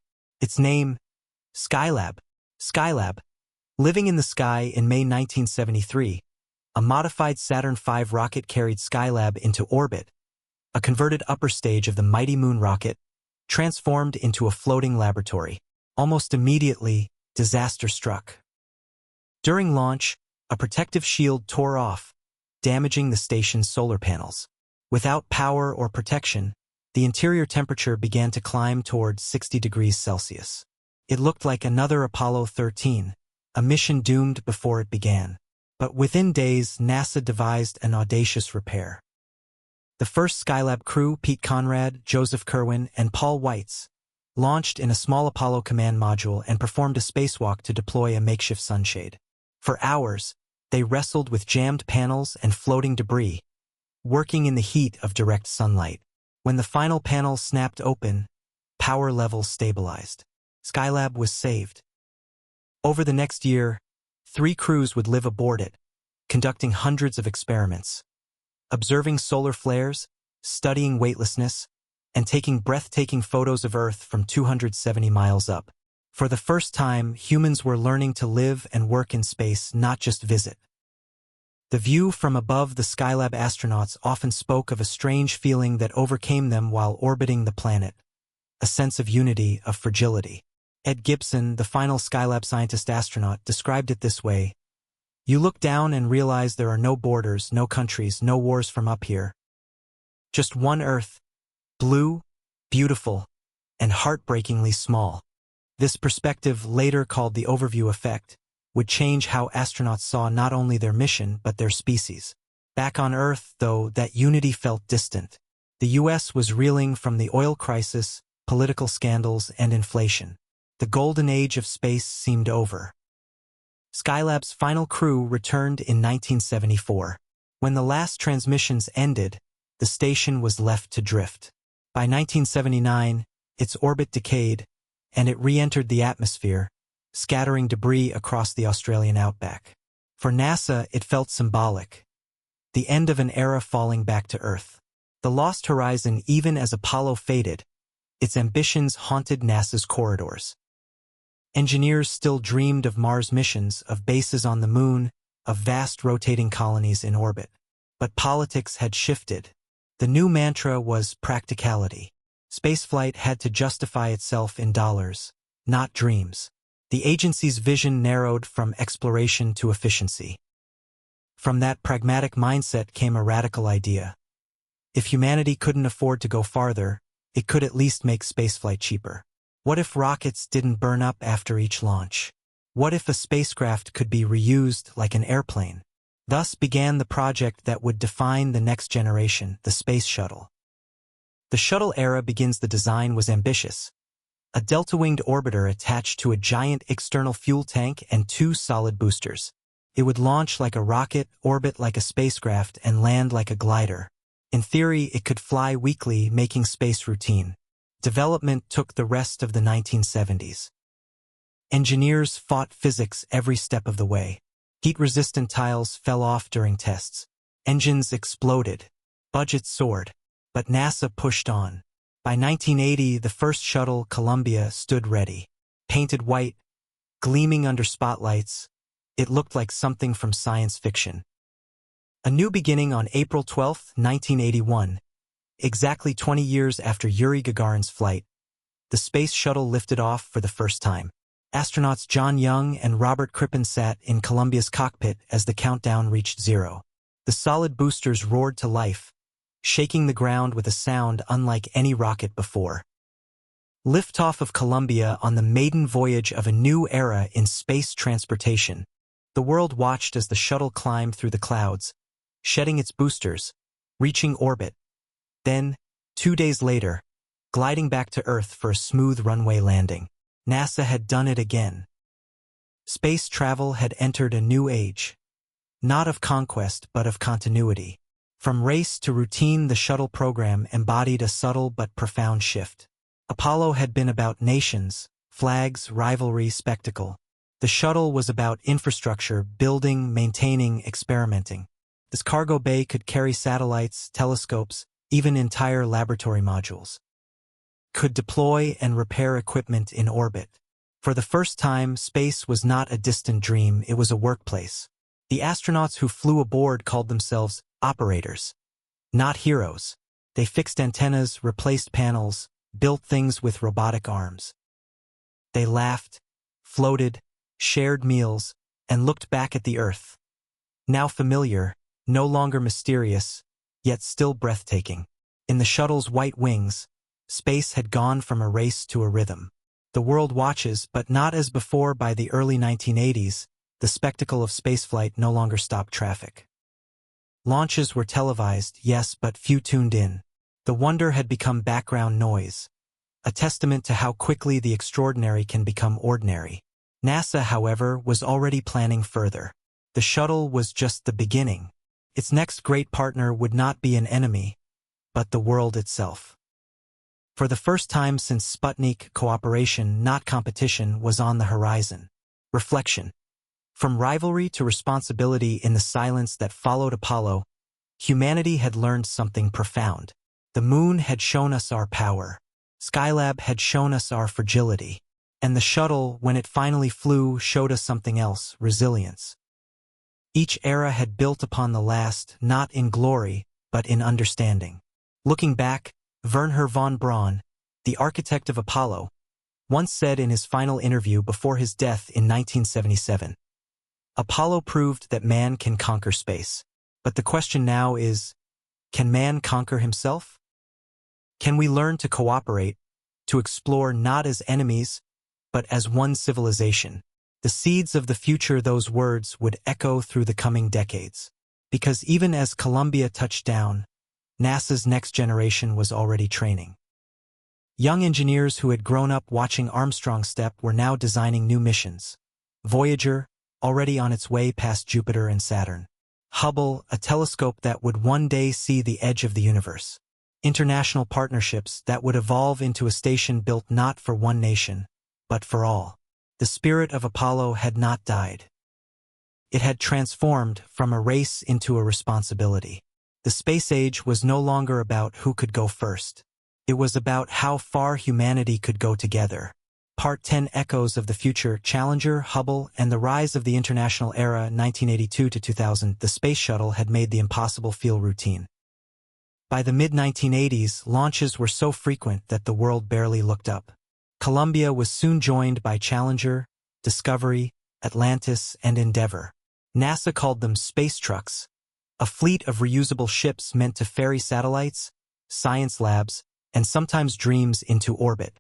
Its name, Skylab. Skylab. Living in the sky in May 1973, a modified Saturn V rocket carried Skylab into orbit, a converted upper stage of the mighty moon rocket, transformed into a floating laboratory. Almost immediately, disaster struck. During launch, a protective shield tore off, damaging the station's solar panels. Without power or protection, the interior temperature began to climb toward 60 degrees Celsius. It looked like another Apollo 13, a mission doomed before it began. But within days, NASA devised an audacious repair. The first Skylab crew, Pete Conrad, Joseph Kerwin, and Paul Weitz, launched in a small Apollo command module and performed a spacewalk to deploy a makeshift sunshade. For hours, they wrestled with jammed panels and floating debris, working in the heat of direct sunlight. When the final panel snapped open, power levels stabilized. Skylab was saved. Over the next year, 3 crews would live aboard it, conducting hundreds of experiments, observing solar flares, studying weightlessness, and taking breathtaking photos of Earth from 270 miles up. For the first time, humans were learning to live and work in space, not just visit. The view from above the Skylab astronauts often spoke of a strange feeling that overcame them while orbiting the planet, a sense of unity, of fragility. Ed Gibson, the final Skylab scientist-astronaut, described it this way: "You look down and realize there are no borders, no countries, no wars from up here. Just one Earth, blue, beautiful, and heartbreakingly small." This perspective, later called the overview effect, would change how astronauts saw not only their mission but their species. Back on Earth, though, that unity felt distant. The U.S. was reeling from the oil crisis, political scandals, and inflation. The golden age of space seemed over. Skylab's final crew returned in 1974. When the last transmissions ended, the station was left to drift. By 1979, its orbit decayed, and it re-entered the atmosphere, scattering debris across the Australian outback. For NASA, it felt symbolic, the end of an era falling back to Earth. The lost horizon, even as Apollo faded, its ambitions haunted NASA's corridors. Engineers still dreamed of Mars missions, of bases on the moon, of vast rotating colonies in orbit. But politics had shifted. The new mantra was practicality. Spaceflight had to justify itself in dollars, not dreams. The agency's vision narrowed from exploration to efficiency. From that pragmatic mindset came a radical idea. If humanity couldn't afford to go farther, it could at least make spaceflight cheaper. What if rockets didn't burn up after each launch? What if a spacecraft could be reused like an airplane? Thus began the project that would define the next generation, the Space Shuttle. The shuttle era begins. The design was ambitious. A delta-winged orbiter attached to a giant external fuel tank and 2 solid boosters. It would launch like a rocket, orbit like a spacecraft, and land like a glider. In theory, it could fly weekly, making space routine. Development took the rest of the 1970s. Engineers fought physics every step of the way. Heat-resistant tiles fell off during tests. Engines exploded. Budgets soared. But NASA pushed on. By 1980, the first shuttle, Columbia, stood ready. Painted white, gleaming under spotlights, it looked like something from science fiction. A new beginning on April 12, 1981. Exactly 20 years after Yuri Gagarin's flight, the space shuttle lifted off for the first time. Astronauts John Young and Robert Crippen sat in Columbia's cockpit as the countdown reached 0. The solid boosters roared to life, shaking the ground with a sound unlike any rocket before. Liftoff of Columbia on the maiden voyage of a new era in space transportation. The world watched as the shuttle climbed through the clouds, shedding its boosters, reaching orbit. Then, 2 days later, gliding back to Earth for a smooth runway landing. NASA had done it again. Space travel had entered a new age. Not of conquest, but of continuity. From race to routine, the shuttle program embodied a subtle but profound shift. Apollo had been about nations, flags, rivalry, spectacle. The shuttle was about infrastructure, building, maintaining, experimenting. This cargo bay could carry satellites, telescopes, even entire laboratory modules. Could deploy and repair equipment in orbit. For the first time, space was not a distant dream, it was a workplace. The astronauts who flew aboard called themselves operators. Not heroes. They fixed antennas, replaced panels, built things with robotic arms. They laughed, floated, shared meals, and looked back at the Earth. Now familiar, no longer mysterious, yet still breathtaking. In the shuttle's white wings, space had gone from a race to a rhythm. The world watches, but not as before. By the early 1980s, the spectacle of spaceflight no longer stopped traffic. Launches were televised, yes, but few tuned in. The wonder had become background noise, a testament to how quickly the extraordinary can become ordinary. NASA, however, was already planning further. The shuttle was just the beginning. Its next great partner would not be an enemy, but the world itself. For the first time since Sputnik, cooperation, not competition, was on the horizon. Reflection. From rivalry to responsibility. In the silence that followed Apollo, humanity had learned something profound. The moon had shown us our power. Skylab had shown us our fragility. And the shuttle, when it finally flew, showed us something else: resilience. Each era had built upon the last, not in glory, but in understanding. Looking back, Wernher von Braun, the architect of Apollo, once said in his final interview before his death in 1977, "Apollo proved that man can conquer space. But the question now is, can man conquer himself? Can we learn to cooperate, to explore not as enemies, but as one civilization?" The seeds of the future, those words would echo through the coming decades. Because even as Columbia touched down, NASA's next generation was already training. Young engineers who had grown up watching Armstrong step were now designing new missions. Voyager, already on its way past Jupiter and Saturn. Hubble, a telescope that would one day see the edge of the universe. International partnerships that would evolve into a station built not for one nation, but for all. The spirit of Apollo had not died. It had transformed from a race into a responsibility. The space age was no longer about who could go first. It was about how far humanity could go together. Part 10 Echoes of the Future, Challenger, Hubble, and the Rise of the International Era, 1982 to 2000. The space shuttle had made the impossible feel routine. By the mid-1980s, launches were so frequent that the world barely looked up. Columbia was soon joined by Challenger, Discovery, Atlantis, and Endeavour. NASA called them space trucks, a fleet of reusable ships meant to ferry satellites, science labs, and sometimes dreams into orbit.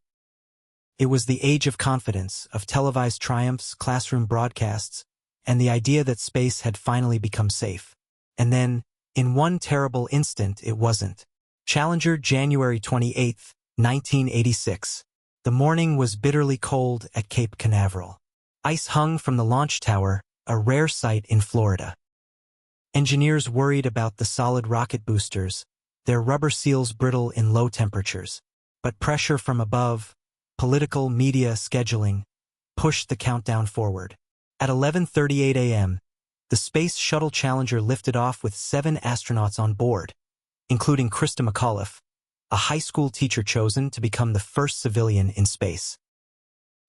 It was the age of confidence, of televised triumphs, classroom broadcasts, and the idea that space had finally become safe. And then, in one terrible instant, it wasn't. Challenger, January 28, 1986. The morning was bitterly cold at Cape Canaveral. Ice hung from the launch tower, a rare sight in Florida. Engineers worried about the solid rocket boosters, their rubber seals brittle in low temperatures. But pressure from above, political, media, scheduling, pushed the countdown forward. At 11:38 a.m., the Space Shuttle Challenger lifted off with 7 astronauts on board, including Krista McAuliffe, a high school teacher chosen to become the first civilian in space.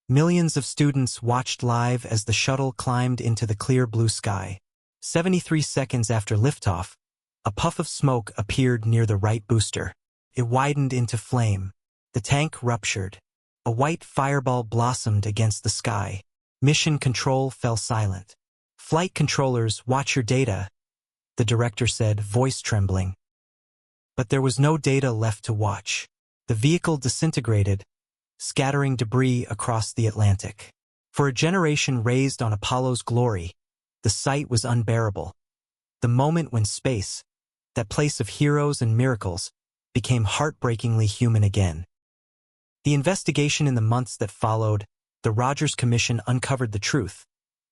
Millions of students watched live as the shuttle climbed into the clear blue sky. 73 seconds after liftoff, a puff of smoke appeared near the right booster. It widened into flame. The tank ruptured. A white fireball blossomed against the sky. Mission control fell silent. "Flight controllers, watch your data," the director said, voice trembling. But there was no data left to watch. The vehicle disintegrated, scattering debris across the Atlantic. For a generation raised on Apollo's glory, the sight was unbearable. The moment when space, that place of heroes and miracles, became heartbreakingly human again. The investigation in the months that followed, the Rogers Commission uncovered the truth.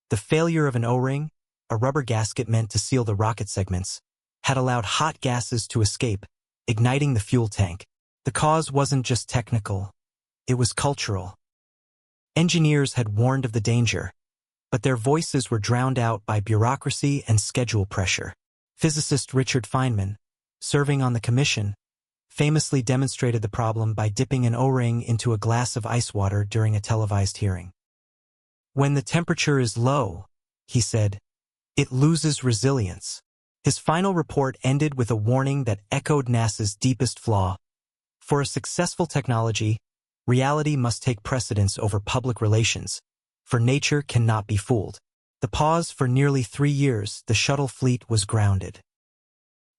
The failure of an O-ring, a rubber gasket meant to seal the rocket segments, had allowed hot gases to escape, igniting the fuel tank. The cause wasn't just technical, it was cultural. Engineers had warned of the danger, but their voices were drowned out by bureaucracy and schedule pressure. Physicist Richard Feynman, serving on the commission, famously demonstrated the problem by dipping an O-ring into a glass of ice water during a televised hearing. "When the temperature is low," he said, "it loses resilience." His final report ended with a warning that echoed NASA's deepest flaw. For a successful technology, reality must take precedence over public relations, for nature cannot be fooled. The pause for nearly 3 years, the shuttle fleet was grounded.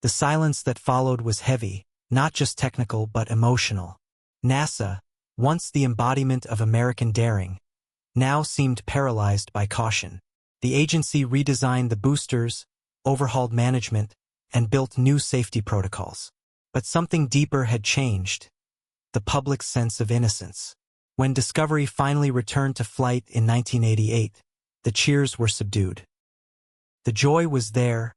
The silence that followed was heavy, not just technical but emotional. NASA, once the embodiment of American daring, now seemed paralyzed by caution. The agency redesigned the boosters, overhauled management, and built new safety protocols. But something deeper had changed: the public's sense of innocence. When Discovery finally returned to flight in 1988, the cheers were subdued. The joy was there,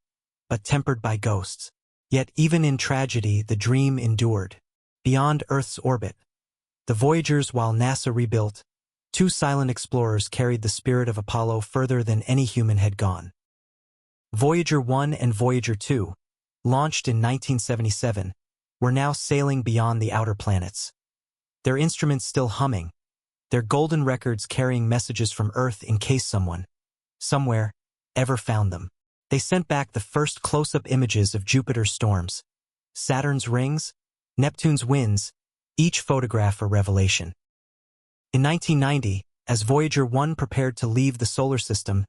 but tempered by ghosts. Yet even in tragedy, the dream endured. Beyond Earth's orbit, the Voyagers, while NASA rebuilt, 2 silent explorers carried the spirit of Apollo further than any human had gone. Voyager 1 and Voyager 2, launched in 1977, were now sailing beyond the outer planets. Their instruments still humming, their golden records carrying messages from Earth in case someone, somewhere, ever found them. They sent back the first close-up images of Jupiter's storms, Saturn's rings, Neptune's winds, each photograph a revelation. In 1990, as Voyager 1 prepared to leave the solar system,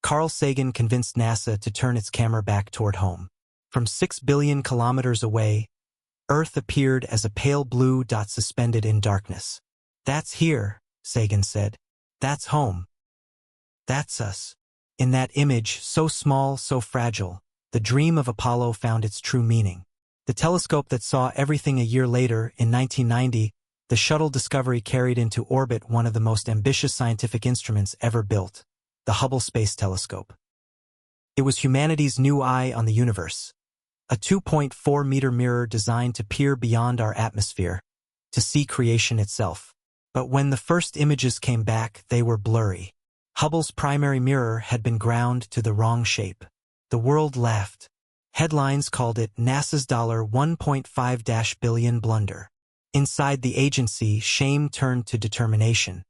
Carl Sagan convinced NASA to turn its camera back toward home. From 6 billion kilometers away, Earth appeared as a pale blue dot suspended in darkness. "That's here," Sagan said. "That's home. That's us." In that image, so small, so fragile, the dream of Apollo found its true meaning. The telescope that saw everything a year later, in 1990, the shuttle Discovery carried into orbit one of the most ambitious scientific instruments ever built, the Hubble Space Telescope. It was humanity's new eye on the universe, a 2.4-meter mirror designed to peer beyond our atmosphere, to see creation itself. But when the first images came back, they were blurry. Hubble's primary mirror had been ground to the wrong shape. The world laughed. Headlines called it NASA's $1.5 billion blunder. Inside the agency, shame turned to determination.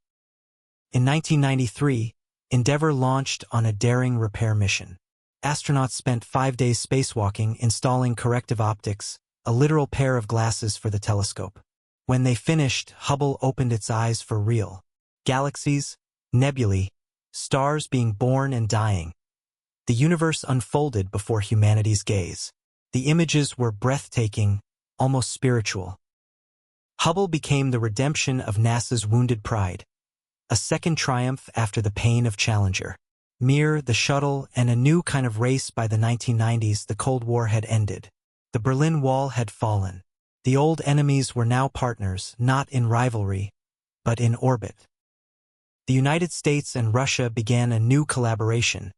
In 1993, Endeavour launched on a daring repair mission. Astronauts spent 5 days spacewalking, installing corrective optics, a literal pair of glasses for the telescope. When they finished, Hubble opened its eyes for real. Galaxies, nebulae, stars being born and dying. The universe unfolded before humanity's gaze. The images were breathtaking, almost spiritual. Hubble became the redemption of NASA's wounded pride, a second triumph after the pain of Challenger. Mir, the shuttle, and a new kind of race. By the 1990s, the Cold War had ended. The Berlin Wall had fallen. The old enemies were now partners, not in rivalry, but in orbit. The United States and Russia began a new collaboration,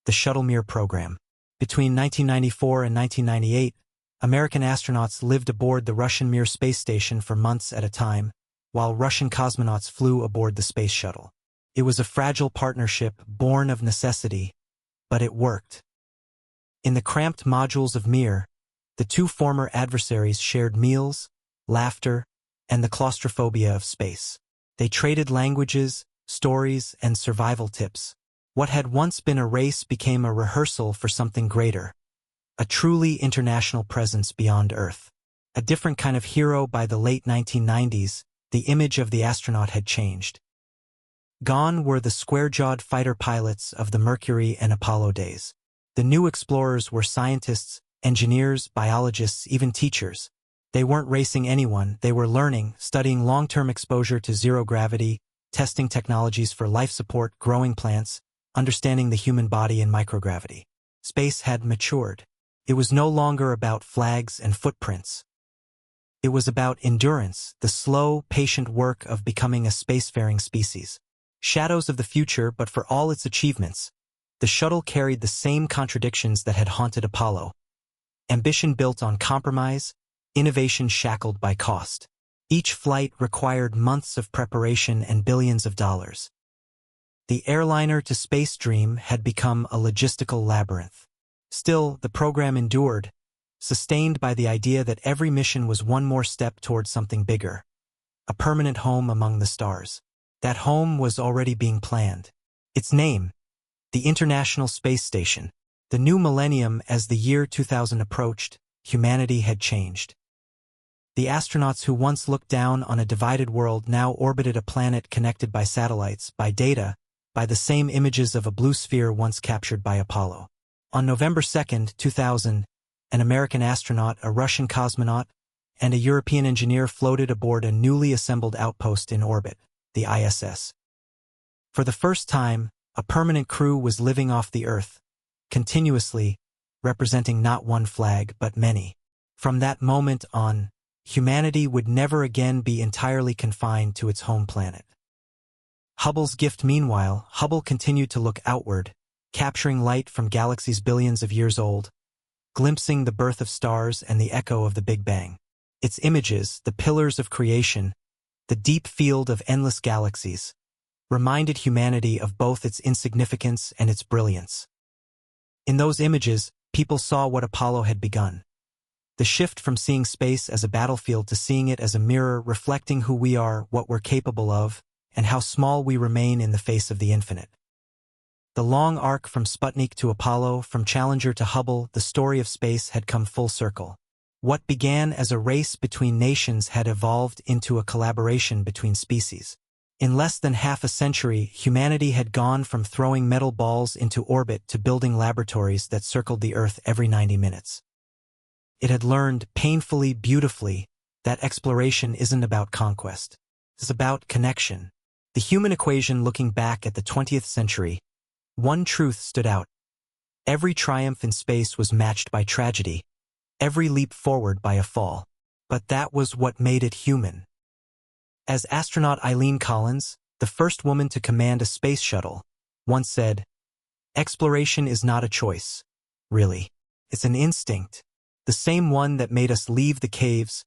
the Shuttle Mir program. Between 1994 and 1998, American astronauts lived aboard the Russian Mir space station for months at a time, while Russian cosmonauts flew aboard the space shuttle. It was a fragile partnership born of necessity, but it worked. In the cramped modules of Mir, the two former adversaries shared meals, laughter, and the claustrophobia of space. They traded languages, stories, and survival tips. What had once been a race became a rehearsal for something greater, a truly international presence beyond Earth. A different kind of hero. By the late 1990s, the image of the astronaut had changed. Gone were the square-jawed fighter pilots of the Mercury and Apollo days. The new explorers were scientists, engineers, biologists, even teachers. They weren't racing anyone, they were learning, studying long-term exposure to zero gravity, testing technologies for life support, growing plants, understanding the human body in microgravity. Space had matured. It was no longer about flags and footprints. It was about endurance, the slow, patient work of becoming a spacefaring species. Shadows of the future, but for all its achievements, the shuttle carried the same contradictions that had haunted Apollo. Ambition built on compromise, innovation shackled by cost. Each flight required months of preparation and billions of dollars. The airliner to space dream had become a logistical labyrinth. Still, the program endured, sustained by the idea that every mission was one more step towards something bigger, a permanent home among the stars. That home was already being planned. Its name, the International Space Station. The new millennium. As the year 2000 approached, humanity had changed. The astronauts who once looked down on a divided world now orbited a planet connected by satellites, by data, by the same images of a blue sphere once captured by Apollo. On November 2, 2000, an American astronaut, a Russian cosmonaut, and a European engineer floated aboard a newly assembled outpost in orbit, the ISS. For the first time, a permanent crew was living off the Earth, continuously, representing not one flag but many. From that moment on, humanity would never again be entirely confined to its home planet. Hubble's gift. Meanwhile, Hubble continued to look outward, capturing light from galaxies billions of years old, glimpsing the birth of stars and the echo of the Big Bang. Its images, the pillars of creation, the deep field of endless galaxies, reminded humanity of both its insignificance and its brilliance. In those images, people saw what Apollo had begun. The shift from seeing space as a battlefield to seeing it as a mirror reflecting who we are, what we're capable of, and how small we remain in the face of the infinite. The long arc from Sputnik to Apollo, from Challenger to Hubble, the story of space had come full circle. What began as a race between nations had evolved into a collaboration between species. In less than half a century, humanity had gone from throwing metal balls into orbit to building laboratories that circled the Earth every 90 minutes. It had learned, painfully, beautifully, that exploration isn't about conquest. It's about connection. The human equation. Looking back at the 20th century, one truth stood out. Every triumph in space was matched by tragedy, every leap forward by a fall. But that was what made it human. As astronaut Eileen Collins, the first woman to command a space shuttle, once said, "Exploration is not a choice, really. It's an instinct, the same one that made us leave the caves,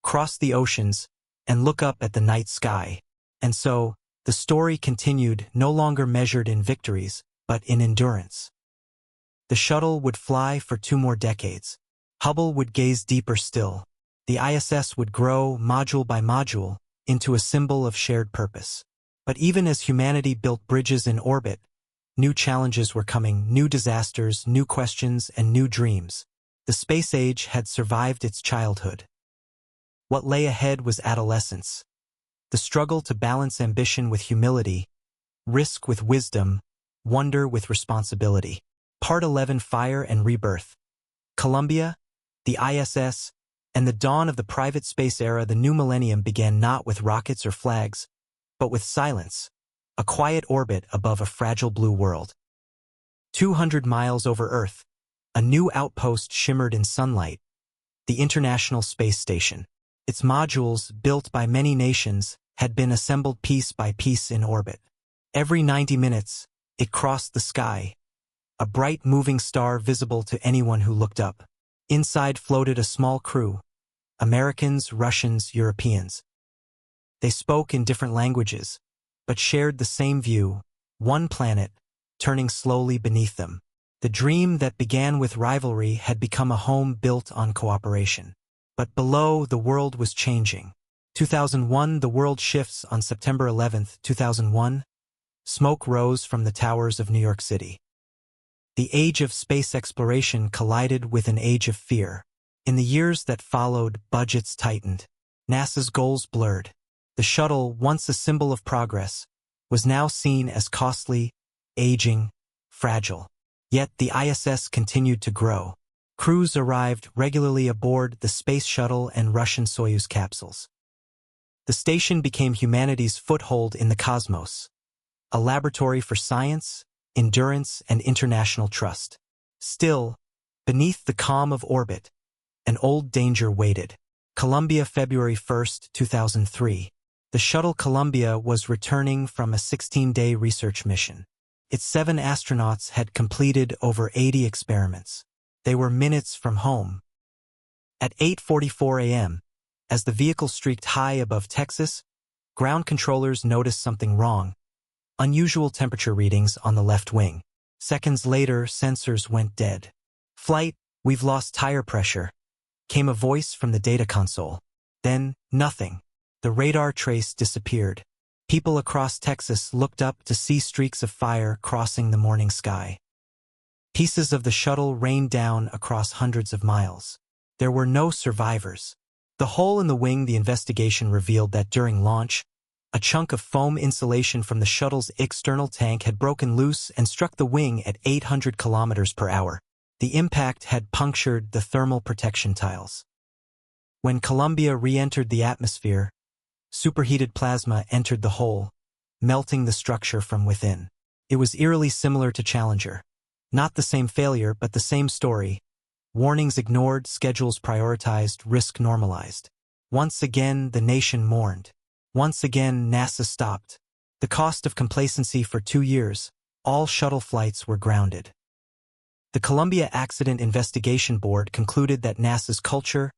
cross the oceans, and look up at the night sky." And so, the story continued, no longer measured in victories, but in endurance. The shuttle would fly for 2 more decades. Hubble would gaze deeper still. The ISS would grow, module by module, into a symbol of shared purpose. But even as humanity built bridges in orbit, new challenges were coming, new disasters, new questions, and new dreams. The space age had survived its childhood. What lay ahead was adolescence. The struggle to balance ambition with humility, risk with wisdom, wonder with responsibility. Part 11: Fire and Rebirth. Columbia, the ISS, and the dawn of the private space era. The new millennium began not with rockets or flags, but with silence, a quiet orbit above a fragile blue world. 200 miles over Earth, a new outpost shimmered in sunlight, the International Space Station. Its modules, built by many nations, had been assembled piece by piece in orbit. Every 90 minutes, it crossed the sky, a bright moving star visible to anyone who looked up. Inside floated a small crew, Americans, Russians, Europeans. They spoke in different languages, but shared the same view, one planet, turning slowly beneath them. The dream that began with rivalry had become a home built on cooperation. But below, the world was changing. 2001, the world shifts on September 11, 2001. Smoke rose from the towers of New York City. The age of space exploration collided with an age of fear. In the years that followed, budgets tightened. NASA's goals blurred. The shuttle, once a symbol of progress, was now seen as costly, aging, fragile. Yet the ISS continued to grow. Crews arrived regularly aboard the Space Shuttle and Russian Soyuz capsules. The station became humanity's foothold in the cosmos, a laboratory for science, endurance, and international trust. Still, beneath the calm of orbit, an old danger waited. Columbia, February 1, 2003. The shuttle Columbia was returning from a 16-day research mission. Its 7 astronauts had completed over 80 experiments. They were minutes from home. At 8:44 a.m., as the vehicle streaked high above Texas, ground controllers noticed something wrong. Unusual temperature readings on the left wing. Seconds later, sensors went dead. "Flight, we've lost tire pressure," came a voice from the data console. Then, nothing. The radar trace disappeared. People across Texas looked up to see streaks of fire crossing the morning sky. Pieces of the shuttle rained down across hundreds of miles. There were no survivors. The hole in the wing. The investigation revealed that during launch, a chunk of foam insulation from the shuttle's external tank had broken loose and struck the wing at 800 kilometers per hour. The impact had punctured the thermal protection tiles. When Columbia re-entered the atmosphere, superheated plasma entered the hole, melting the structure from within. It was eerily similar to Challenger. Not the same failure, but the same story. Warnings ignored, schedules prioritized, risk normalized. Once again, the nation mourned. Once again, NASA stopped. The cost of complacency. For 2 years, all shuttle flights were grounded. The Columbia Accident Investigation Board concluded that NASA's culture,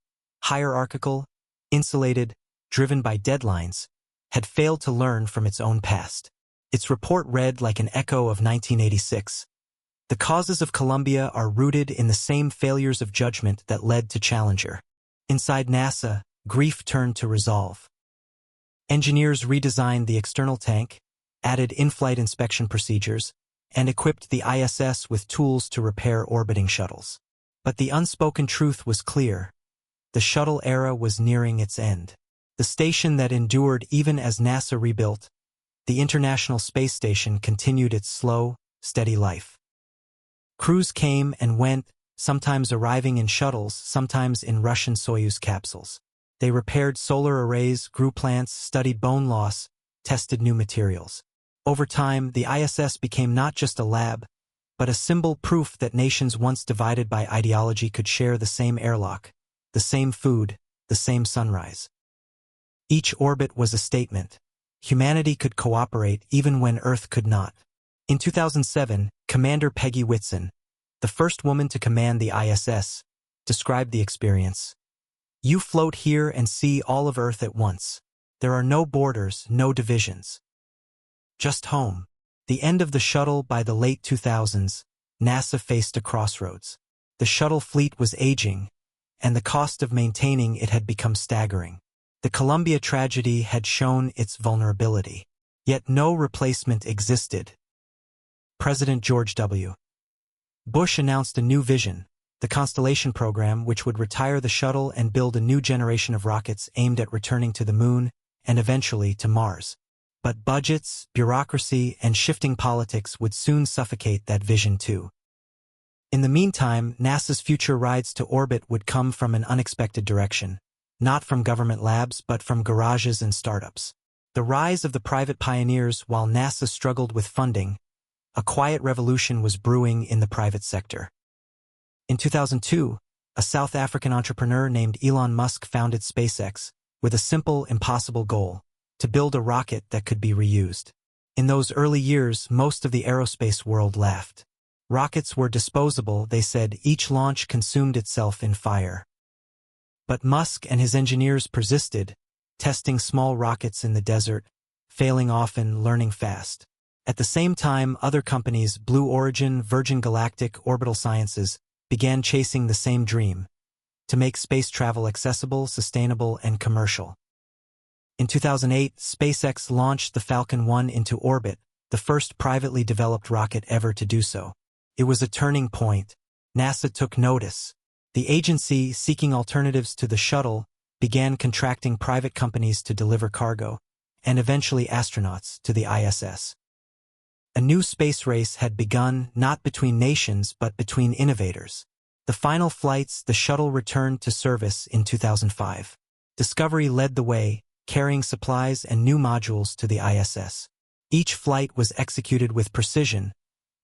hierarchical, insulated, driven by deadlines, had failed to learn from its own past. Its report read like an echo of 1986. The causes of Columbia are rooted in the same failures of judgment that led to Challenger. Inside NASA, grief turned to resolve. Engineers redesigned the external tank, added in-flight inspection procedures, and equipped the ISS with tools to repair orbiting shuttles. But the unspoken truth was clear. The shuttle era was nearing its end. The station that endured even as NASA rebuilt, the International Space Station, continued its slow, steady life. Crews came and went, sometimes arriving in shuttles, sometimes in Russian Soyuz capsules. They repaired solar arrays, grew plants, studied bone loss, tested new materials. Over time, the ISS became not just a lab, but a symbol, proof that nations once divided by ideology could share the same airlock, the same food, the same sunrise. Each orbit was a statement. Humanity could cooperate even when Earth could not. In 2007, Commander Peggy Whitson, the first woman to command the ISS, described the experience. "You float here and see all of Earth at once. There are no borders, no divisions. Just home." The end of the shuttle. By the late 2000s, NASA faced a crossroads. The shuttle fleet was aging, and the cost of maintaining it had become staggering. The Columbia tragedy had shown its vulnerability. Yet no replacement existed. President George W. Bush announced a new vision, the Constellation program, which would retire the shuttle and build a new generation of rockets aimed at returning to the Moon and eventually to Mars. But budgets, bureaucracy, and shifting politics would soon suffocate that vision too. In the meantime, NASA's future rides to orbit would come from an unexpected direction, not from government labs but from garages and startups. The rise of the private pioneers while NASA struggled with funding, a quiet revolution was brewing in the private sector. In 2002, a South African entrepreneur named Elon Musk founded SpaceX with a simple, impossible goal: to build a rocket that could be reused. In those early years, most of the aerospace world laughed. Rockets were disposable, they said. Each launch consumed itself in fire. But Musk and his engineers persisted, testing small rockets in the desert, failing often, learning fast. At the same time, other companies, Blue Origin, Virgin Galactic, Orbital Sciences, began chasing the same dream: to make space travel accessible, sustainable, and commercial. In 2008, SpaceX launched the Falcon 1 into orbit, the first privately developed rocket ever to do so. It was a turning point. NASA took notice. The agency, seeking alternatives to the shuttle, began contracting private companies to deliver cargo, and eventually astronauts, to the ISS. A new space race had begun, not between nations but between innovators. The final flights, the shuttle returned to service in 2005. Discovery led the way, carrying supplies and new modules to the ISS. Each flight was executed with precision,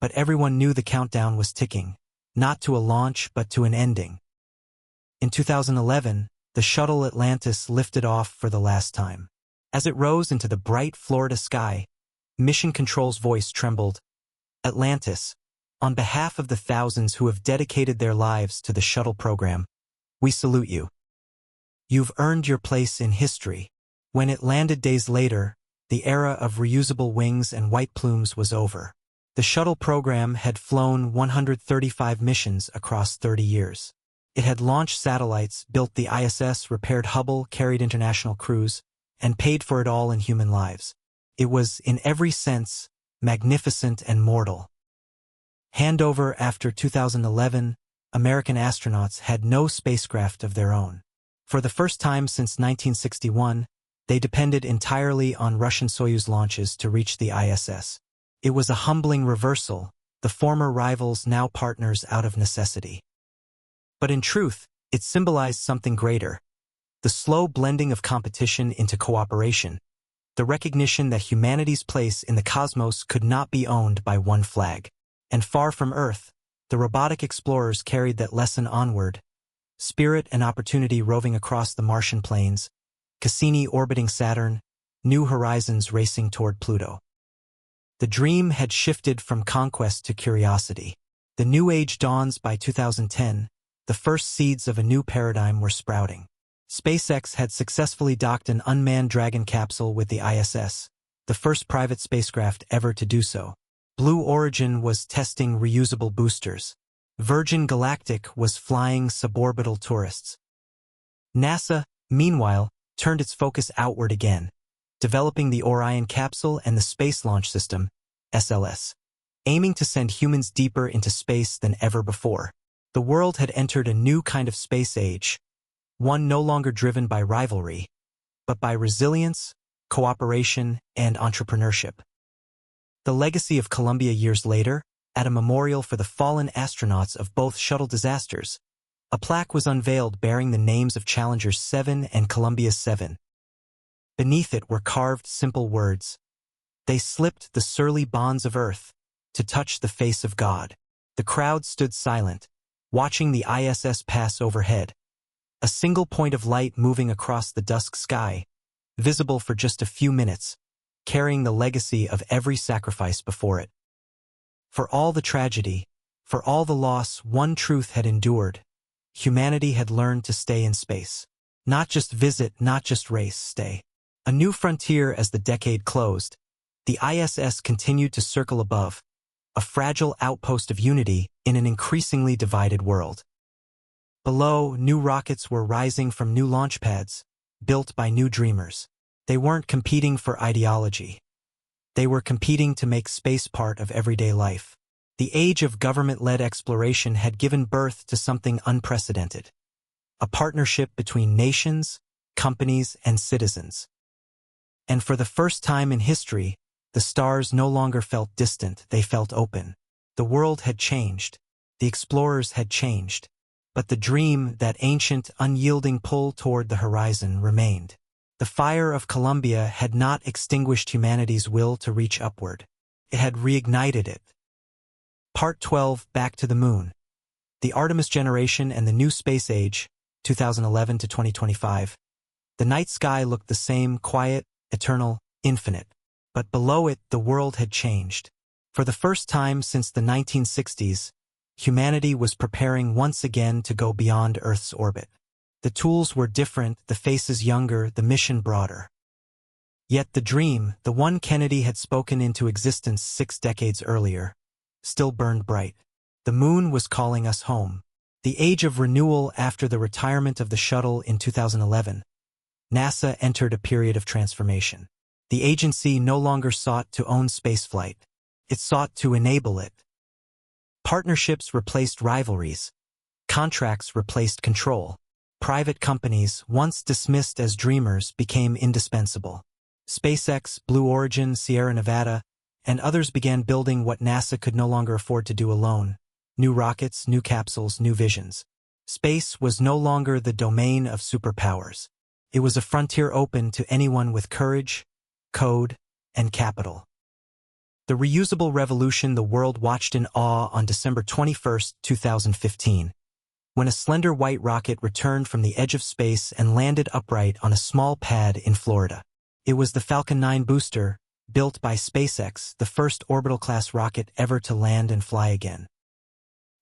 but everyone knew the countdown was ticking, not to a launch but to an ending. In 2011, the shuttle Atlantis lifted off for the last time. As it rose into the bright Florida sky, Mission Control's voice trembled. "Atlantis, on behalf of the thousands who have dedicated their lives to the shuttle program, we salute you. You've earned your place in history." When it landed days later, the era of reusable wings and white plumes was over. The shuttle program had flown 135 missions across 30 years. It had launched satellites, built the ISS, repaired Hubble, carried international crews, and paid for it all in human lives. It was, in every sense, magnificent and mortal. Handover after 2011, American astronauts had no spacecraft of their own. For the first time since 1961, they depended entirely on Russian Soyuz launches to reach the ISS. It was a humbling reversal, the former rivals now partners out of necessity. But in truth, it symbolized something greater: the slow blending of competition into cooperation, the recognition that humanity's place in the cosmos could not be owned by one flag. And far from Earth, the robotic explorers carried that lesson onward: Spirit and Opportunity roving across the Martian plains, Cassini orbiting Saturn, New Horizons racing toward Pluto. The dream had shifted from conquest to curiosity. The new age dawns. By 2010, the first seeds of a new paradigm were sprouting. SpaceX had successfully docked an unmanned Dragon capsule with the ISS, the first private spacecraft ever to do so. Blue Origin was testing reusable boosters. Virgin Galactic was flying suborbital tourists. NASA, meanwhile, turned its focus outward again, developing the Orion capsule and the Space Launch System, SLS, aiming to send humans deeper into space than ever before. The world had entered a new kind of space age, one no longer driven by rivalry, but by resilience, cooperation, and entrepreneurship. The legacy of Columbia years later, at a memorial for the fallen astronauts of both shuttle disasters, a plaque was unveiled bearing the names of Challengers 7 and Columbia 7. Beneath it were carved simple words: "They slipped the surly bonds of Earth to touch the face of God." The crowd stood silent, watching the ISS pass overhead, a single point of light moving across the dusk sky, visible for just a few minutes, carrying the legacy of every sacrifice before it. For all the tragedy, for all the loss, one truth had endured: humanity had learned to stay in space. Not just visit, not just race, stay. A new frontier. As the decade closed, the ISS continued to circle above, a fragile outpost of unity in an increasingly divided world. Below, new rockets were rising from new launch pads, built by new dreamers. They weren't competing for ideology. They were competing to make space part of everyday life. The age of government-led exploration had given birth to something unprecedented. A partnership between nations, companies, and citizens. And for the first time in history, the stars no longer felt distant, they felt open. The world had changed. The explorers had changed. But the dream, that ancient, unyielding pull toward the horizon, remained. The fire of Columbia had not extinguished humanity's will to reach upward. It had reignited it. Part 12, Back to the Moon. The Artemis Generation and the New Space Age, 2011 to 2025. The night sky looked the same, quiet, eternal, infinite. But below it, the world had changed. For the first time since the 1960s, humanity was preparing once again to go beyond Earth's orbit. The tools were different, the faces younger, the mission broader. Yet the dream, the one Kennedy had spoken into existence 6 decades earlier, still burned bright. The moon was calling us home. The age of renewal after the retirement of the shuttle in 2011. NASA entered a period of transformation. The agency no longer sought to own spaceflight. It sought to enable it. Partnerships replaced rivalries. Contracts replaced control. Private companies, once dismissed as dreamers, became indispensable. SpaceX, Blue Origin, Sierra Nevada, and others began building what NASA could no longer afford to do alone. New rockets, new capsules, new visions. Space was no longer the domain of superpowers. It was a frontier open to anyone with courage, code, and capital. The reusable revolution the world watched in awe on December 21, 2015, when a slender white rocket returned from the edge of space and landed upright on a small pad in Florida. It was the Falcon 9 booster, built by SpaceX, the first orbital-class rocket ever to land and fly again.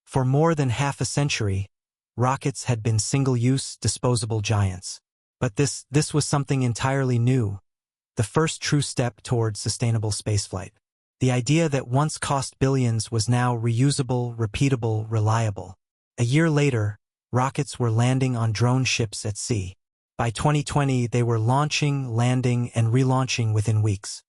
For more than half a century, rockets had been single-use, disposable giants. But this was something entirely new, the first true step towards sustainable spaceflight. The idea that once cost billions was now reusable, repeatable, reliable. A year later, rockets were landing on drone ships at sea. By 2020, they were launching, landing, and relaunching within weeks.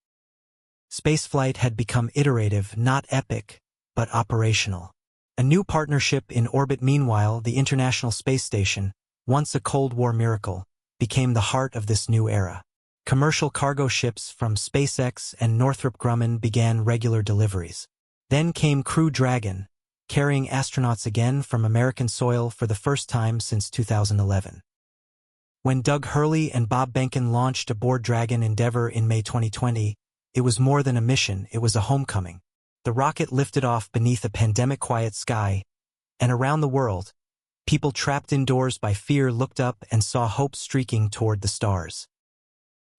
Spaceflight had become iterative, not epic, but operational. A new partnership in orbit. Meanwhile, the International Space Station, once a Cold War miracle, became the heart of this new era. Commercial cargo ships from SpaceX and Northrop Grumman began regular deliveries. Then came Crew Dragon, carrying astronauts again from American soil for the first time since 2011. When Doug Hurley and Bob Behnken launched aboard Dragon Endeavour in May 2020, it was more than a mission, it was a homecoming. The rocket lifted off beneath a pandemic-quiet sky, and around the world, people trapped indoors by fear looked up and saw hope streaking toward the stars.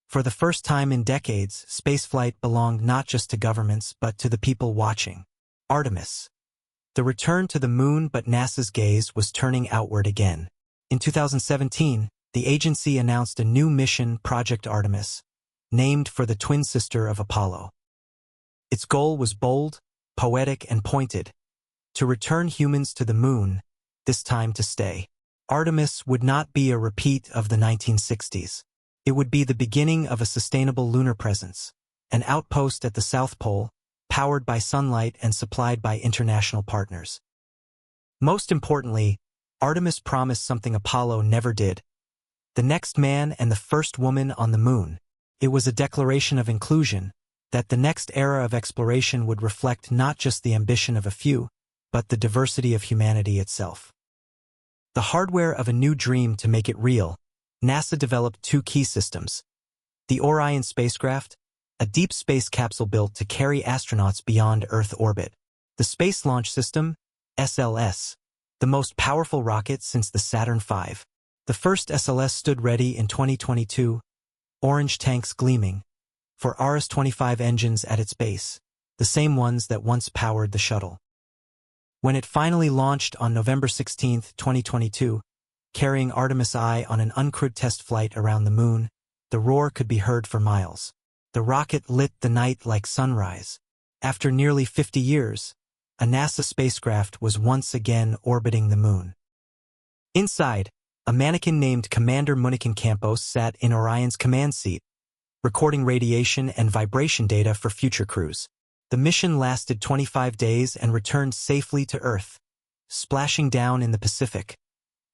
For the first time in decades, spaceflight belonged not just to governments but to the people watching. Artemis. The return to the moon, but NASA's gaze was turning outward again. In 2017, the agency announced a new mission, Project Artemis, named for the twin sister of Apollo. Its goal was bold, poetic, and pointed: to return humans to the moon, this time to stay. Artemis would not be a repeat of the 1960s. It would be the beginning of a sustainable lunar presence, an outpost at the South Pole, powered by sunlight and supplied by international partners. Most importantly, Artemis promised something Apollo never did: the next man and the first woman on the moon. It was a declaration of inclusion, that the next era of exploration would reflect not just the ambition of a few, but the diversity of humanity itself. The hardware of a new dream. To make it real, NASA developed 2 key systems. The Orion spacecraft, a deep space capsule built to carry astronauts beyond Earth orbit. The Space Launch System, SLS, the most powerful rocket since the Saturn V. The first SLS stood ready in 2022, orange tanks gleaming, for Rs-25 engines at its base, the same ones that once powered the shuttle. When it finally launched on November 16, 2022, carrying Artemis I on an uncrewed test flight around the moon, the roar could be heard for miles. The rocket lit the night like sunrise. After nearly 50 years, a NASA spacecraft was once again orbiting the moon. Inside, a mannequin named Commander Munikin Campos sat in Orion's command seat, recording radiation and vibration data for future crews. The mission lasted 25 days and returned safely to Earth, splashing down in the Pacific,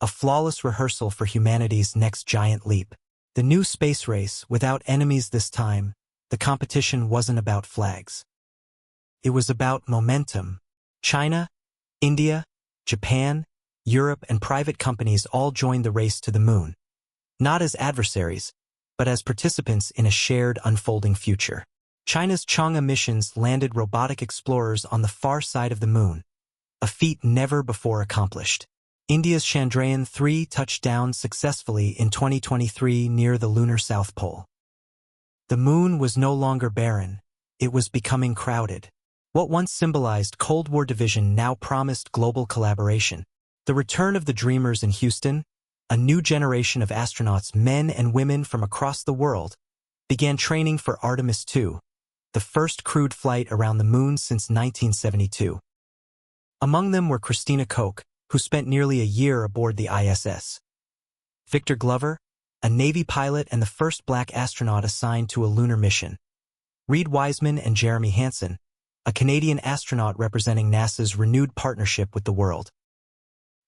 a flawless rehearsal for humanity's next giant leap. The new space race, without enemies this time, the competition wasn't about flags. It was about momentum. China, India, Japan, Europe, and private companies all joined the race to the moon, not as adversaries, but as participants in a shared unfolding future. China's Chang'e missions landed robotic explorers on the far side of the moon, a feat never before accomplished. India's Chandrayaan-3 touched down successfully in 2023 near the lunar South Pole. The moon was no longer barren, it was becoming crowded. What once symbolized Cold War division now promised global collaboration. The return of the dreamers in Houston, a new generation of astronauts, men and women from across the world, began training for Artemis II, the first crewed flight around the moon since 1972. Among them were Christina Koch, who spent nearly a year aboard the ISS. Victor Glover, a Navy pilot and the first black astronaut assigned to a lunar mission. Reed Wiseman and Jeremy Hansen, a Canadian astronaut representing NASA's renewed partnership with the world.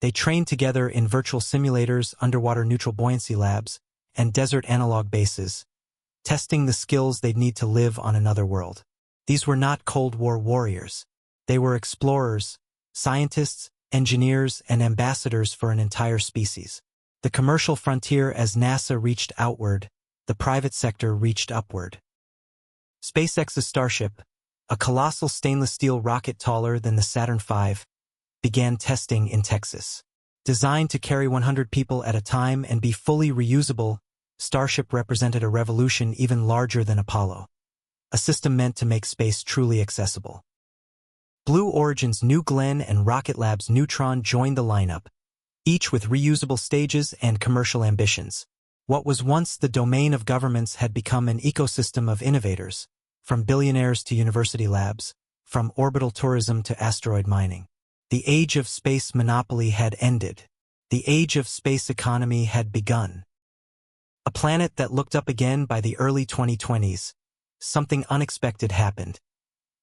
They trained together in virtual simulators, underwater neutral buoyancy labs, and desert analog bases, testing the skills they'd need to live on another world. These were not Cold War warriors. They were explorers, scientists, engineers, and ambassadors for an entire species. The commercial frontier as NASA reached outward, the private sector reached upward. SpaceX's Starship, a colossal stainless steel rocket taller than the Saturn V, began testing in Texas. Designed to carry 100 people at a time and be fully reusable, Starship represented a revolution even larger than Apollo, a system meant to make space truly accessible. Blue Origin's New Glenn and Rocket Lab's Neutron joined the lineup, each with reusable stages and commercial ambitions. What was once the domain of governments had become an ecosystem of innovators, from billionaires to university labs, from orbital tourism to asteroid mining. The age of space monopoly had ended. The age of space economy had begun. A planet that looked up again by the early 2020s, something unexpected happened.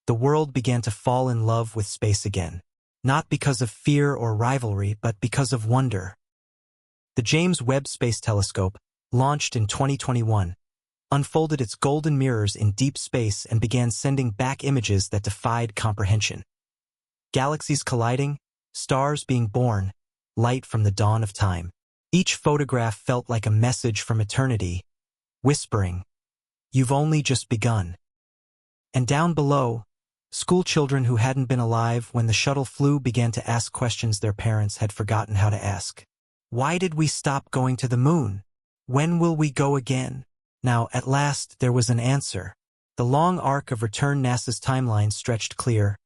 The world began to fall in love with space again, not because of fear or rivalry, but because of wonder. The James Webb Space Telescope, launched in 2021, unfolded its golden mirrors in deep space and began sending back images that defied comprehension. Galaxies colliding, stars being born, light from the dawn of time. Each photograph felt like a message from eternity, whispering, "You've only just begun." And down below, school children who hadn't been alive when the shuttle flew began to ask questions their parents had forgotten how to ask. Why did we stop going to the moon? When will we go again? Now, at last, there was an answer. The long arc of return NASA's timeline stretched clear.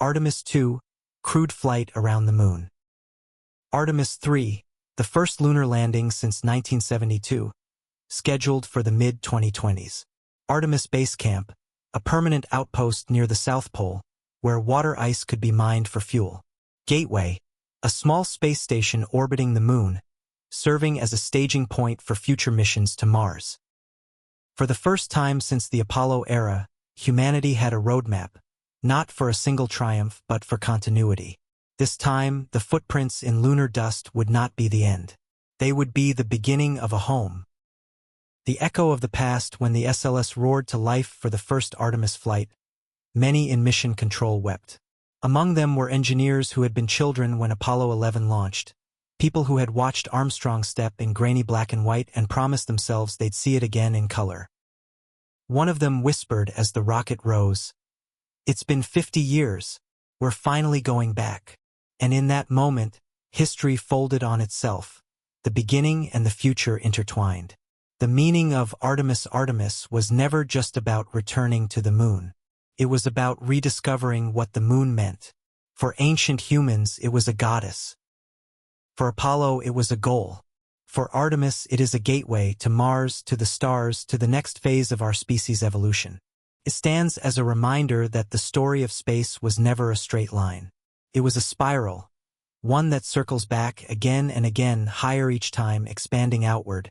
Artemis II, crewed flight around the moon. Artemis III, the first lunar landing since 1972, scheduled for the mid-2020s. Artemis Base Camp, a permanent outpost near the South Pole, where water ice could be mined for fuel. Gateway, a small space station orbiting the moon, serving as a staging point for future missions to Mars. For the first time since the Apollo era, humanity had a roadmap, not for a single triumph but for continuity. This time, the footprints in lunar dust would not be the end. They would be the beginning of a home. The echo of the past when the SLS roared to life for the first Artemis flight. Many in mission control wept. Among them were engineers who had been children when Apollo 11 launched, people who had watched Armstrong step in grainy black and white and promised themselves they'd see it again in color. One of them whispered as the rocket rose, "It's been 50 years. We're finally going back." And in that moment, history folded on itself, the beginning and the future intertwined. The meaning of Artemis Artemis was never just about returning to the moon. It was about rediscovering what the moon meant. For ancient humans, it was a goddess. For Apollo, it was a goal. For Artemis, it is a gateway to Mars, to the stars, to the next phase of our species' evolution. It stands as a reminder that the story of space was never a straight line. It was a spiral, one that circles back again and again, higher each time, expanding outward.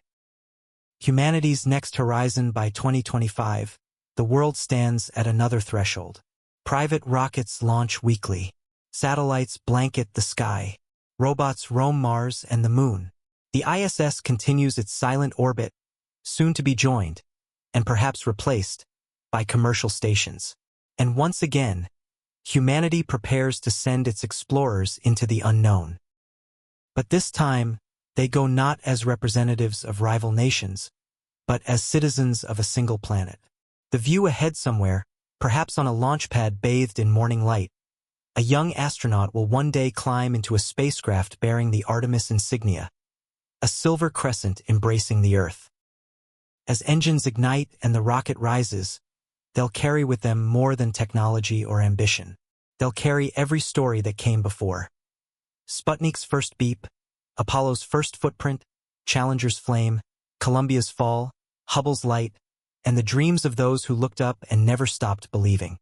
Humanity's next horizon by 2025, the world stands at another threshold. Private rockets launch weekly. Satellites blanket the sky. Robots roam Mars and the Moon. The ISS continues its silent orbit, soon to be joined, and perhaps replaced, by commercial stations. And once again, humanity prepares to send its explorers into the unknown. But this time, they go not as representatives of rival nations, but as citizens of a single planet. The view ahead somewhere, perhaps on a launch pad bathed in morning light, a young astronaut will one day climb into a spacecraft bearing the Artemis insignia, a silver crescent embracing the Earth. As engines ignite and the rocket rises, they'll carry with them more than technology or ambition. They'll carry every story that came before. Sputnik's first beep, Apollo's first footprint, Challenger's flame, Columbia's fall, Hubble's light, and the dreams of those who looked up and never stopped believing.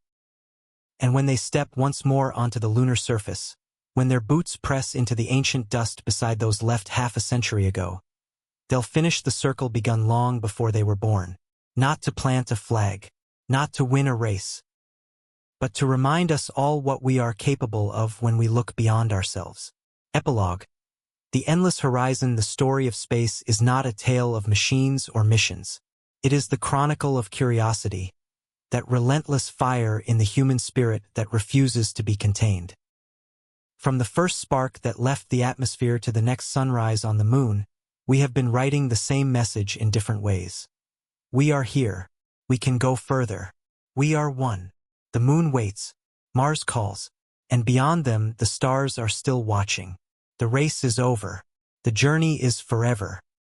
And when they step once more onto the lunar surface, when their boots press into the ancient dust beside those left half a century ago, they'll finish the circle begun long before they were born, not to plant a flag, not to win a race, but to remind us all what we are capable of when we look beyond ourselves. Epilogue. The endless horizon, the story of space, is not a tale of machines or missions. It is the chronicle of curiosity, that relentless fire in the human spirit that refuses to be contained. From the first spark that left the atmosphere to the next sunrise on the Moon, we have been writing the same message in different ways. We are here. We can go further. We are one. The Moon waits. Mars calls. And beyond them, the stars are still watching. The race is over. The journey is forever.